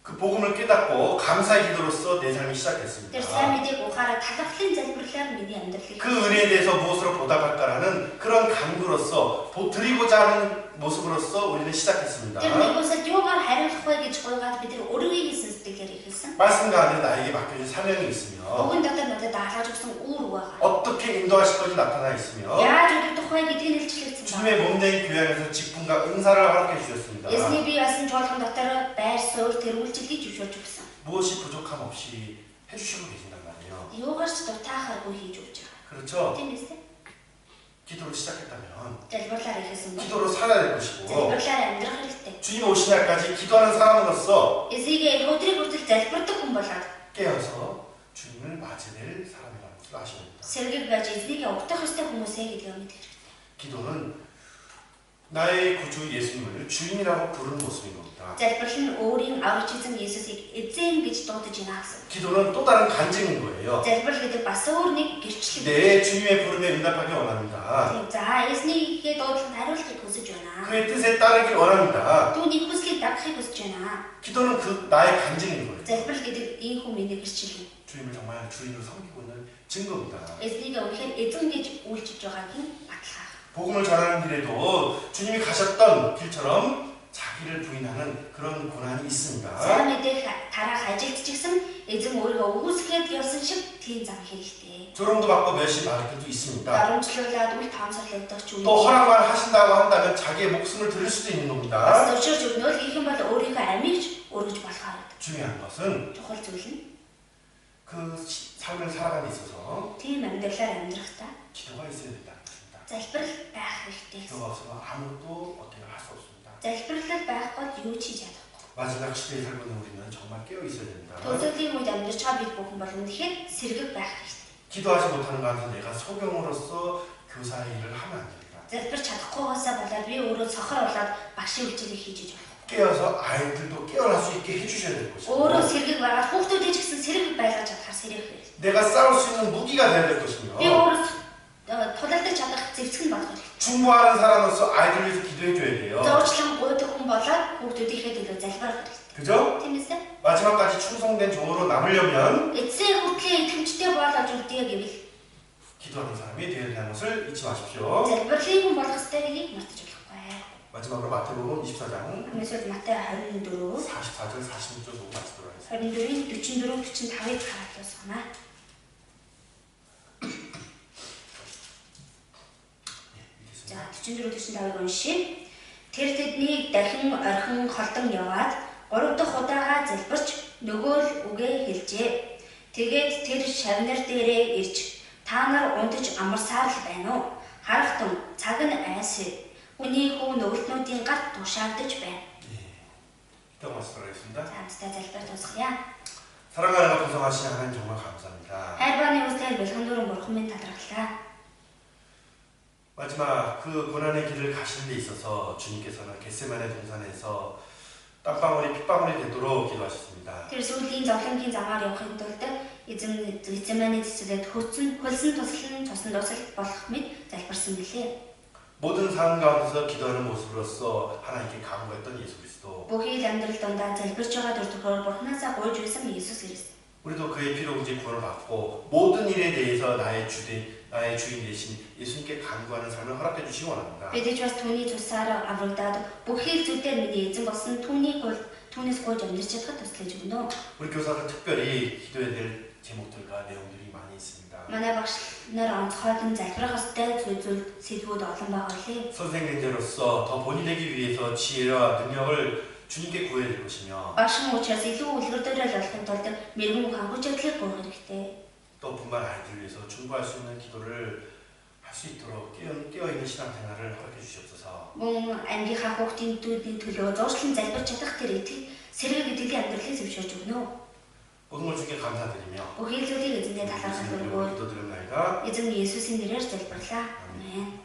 그 복음을 깨닫고 감사의 기도로서 내 삶이 시작했습니다. Тэр сайн мэдээг ухаараа талархлын залбирлаар миний амьдралыг 그 은혜에 대해서 무엇으로 보답할까라는 그런 간구로서 드리고자 하는 모습으로서 우리는 시작했습니다. тэр нэгөөсөө юугаар хариулах вэ гэж гойгаад бид нар өргөгийг хийсэн сэтгэлээр ихэлсэн. 말씀 가운데 나에게 맡겨진 사명이 있으며 Өгөн дотор надад даалгаж өгсөн үүрэг байгаа. 어떻게 인도하실 건지 나타나 있으며 Яаж өдөртөх вэ гэдгийг нэлжлэгдсэн байна. 주님의 몸된 교회 안에서 직분과 은사를 허락해 주셨습니다. Эзний бие басан чуулган дотор байр суурь тэр үйлчлэлийг зөвшөөрж өгсөн. 무엇이 부족함 없이 해주시고 계신단 말이에요. Юугаар ч дутаахааргүй хийж өгч байгаа. 그렇죠? Тийм ээ. 기도로 시작했다면 Залбирлаар ихэлсэн бол 기도로 살아야 될 것이고 залбирлаар амьдрах хэрэгтэй. 주님 오신 날까지 기도하는 사람으로서 Эзийгээ өдрийг хүртэл залбирдаг хүн болоод 깨어서 주님을 맞이될 사람이라는 것을 아셔야 됩니다. сэргийг байж эзнийг өгдөх ёстой хүмүүсээ гэдгийг мэдэх хэрэгтэй. 기도는 나의 구주 예수님을 주인이라고 부르는 모습인 겁니다. Залбирал нь өөрийн аврагч эзэн Есүсийг эзэн гэж дуудаж байна гэсэн. 기도는 또 다른 간증인 거예요. Залбирал гэдэг бас өөр нэг гэрчлэл. 내 주님의 부름에 응답하기 원합니다. За эзнийхээ дуудлаганд хариулахыг хүсэж байна. 그의 뜻에 따르길 원합니다. Түүний хүслийг дагахыг хүсэж байна. 기도는 그 나의 간증인 거예요. Залбирал гэдэг ийм хүмүүний гэрчлэл. 주님을 정말 주인으로 섬기고 있는 증거입니다. Эзнийг үнэхээр эзэн гэж үйлчилж байгаагийн баталгаа. 복음을 전하는 길에도 주님이 가셨던 길처럼 자기를 부인하는 그런 고난이 있습니다. Сайн мэдээх тарах ажилт ч гэсэн эзэн өөрийгөө үүсгээд явсан шиг тийм зам хэрэгтэй. 조롱도 받고 멸시 받을 때도 있습니다. Дарамжлуулаад үл таамсарлагдах ч үе. 또 허락만 하신다고 한다면 자기의 목숨을 드릴 수도 있는 Бас 겁니다. зөвшөөрж өгнө л гэх юм бол өөрийнхөө амийг өргөж болохоор 중요한 것은 чухал зүйл нь 그 삶을 살아가는 데 있어서 тийм амьдралаар амьдрахдаа 기도가 있어야 된다는 것입니다. залбирал байх хэрэгтэй. 기도가 없으면 아무것도 어떻게 할 수 없습니다. Залбирлал байхгүй юу ч хийж чадахгүй. 마지막 시대에 살고 있는 우리는 정말 깨어 있어야 됩니다. Төгсгөлийн үед амьдарч байгаа бид бүхэн бол үнэхээр сэргэг байх хэрэгтэй. 기도하지 못하는 가운데 내가 소경으로서 교사 일을 하면 안 됩니다. Залбирч чадахгүйгээсээ болоод би өөрөө цохор болоод багшийн үйлчлэлийг хийж иж болох. 깨어서 아이들도 깨어날 수 있게 해주셔야 될 Өөрөө 것이고 сэргэг байгаад хүүхдүүдийг ч гэсэн сэргэг байлгаж чадхаар сэргэх хэрэгтэй. 내가 싸울 수 있는 무기가 돼야 될 것이며 Би өөрөө тулалдаж чадах зэвсэг нь болох хэрэгтэй. 충고하는 사람으로서 아이들을 위해서 기도해 줘야 돼요. Зурчлан гуйдаг хүн болоод хүүхдүүдийнхээ төлөө залбирах хэрэгтэй. 그죠? Тиймээс 마지막까지 충성된 종으로 남으려면 эцсийн хүртлээр итгэмжтэй болоод үлдээ гэвэл 기도하는 사람이 되어야 되는 것을 잊지 마십시오. залбирлын хүн болох ёстойг мартаж болохгүй. 마지막으로 마태복음 24장 Хамгийн Матай 24 44절 46절 보고 마치도록 하겠습니다. 24-ийн 44 45-ыг хараад дуусгана. За 44 45-ыг уншия. Тэр тэднийг дахин орхин холдон яваад 3 дахь удаага залбирч нөгөө л үгээ хэлжээ. Тэгээд тэр шавнар дээрээ ирж та нар унтаж амарсаар л байна уу? Харахтун цаг нь айс. Хүний хүү нүгэлтнүүдийн гарт тушаагдаж байна. 기도 마치도록 하겠습니다. За хамтдаа залбир дуусгая. 사랑하는 보성하신 하나님 정말 감사합니다. хайрбаны үстэй бэлхэн дөрөн бурхан минь талархлаа. 마지막 그 고난의 길을 가시는 데 있어서 주님께서는 겟세마네 동산에서 땀방울이 핏방울이 되도록 기도하셨습니다. Тэр сүүлийн зовлонгийн замаар явахын тулд эзэн Гецсеманы цэцэдэд хөлсөн туслан цусан дусал болох мэт залбирсан билээ. 모든 삶 가운데서 기도하는 모습으로서 하나님께 간구했던 예수 그리스도. Бүхий л амьдрал дондаа залбирч байгаа төр төхөөр бурхнаасаа гуйж байсан Иесус Христ. 우리도 그의 피로 이제 구원을 받고 모든 일에 대해서 나의 주인 대신 예수님께 간구하는 삶을 허락해 주시기 원합니다. Бид ч бас түүний цусаар аврагдаад бүхий л зүйлээр миний эзэн болсон түүнээс гуйж амьдарч чадхад туслаж өгнө. 우리 교사들 특별히 기도해야 될 제목들과 내용들이 많이 있습니다. Манай багш нар онцгойлон залбирах ёстой зүйл сэдвүүд олон байгаа лээ. 선생님들로서 더 본이 되기 위해서 지혜와 능력을 주님께 구해야 될 것이며 Багшин учраас илүү үлгэрдээрэл болохын тулд мэрэгэн хангуй чадлыг гуйх хэрэгтэй. 또 분만 아이들 위해서 충고할 수 있는 기도를 할 수 있도록 깨어있는 신앙생활을 허락해 주시옵소서. Мөн ангийнхаа хүүхдүүдийн төлөө зуршлан залбирч чадах тэр итгэл сэрэг итгэлийн амьдралыг зөвшөөрч өгнө. 모든 걸 주께 감사드리며 Бүхий л зүйлийг эзэндээ талархал өргөөр 기도드립니다. эзэн Иесусийн нэрээр залбирлаа. Амен.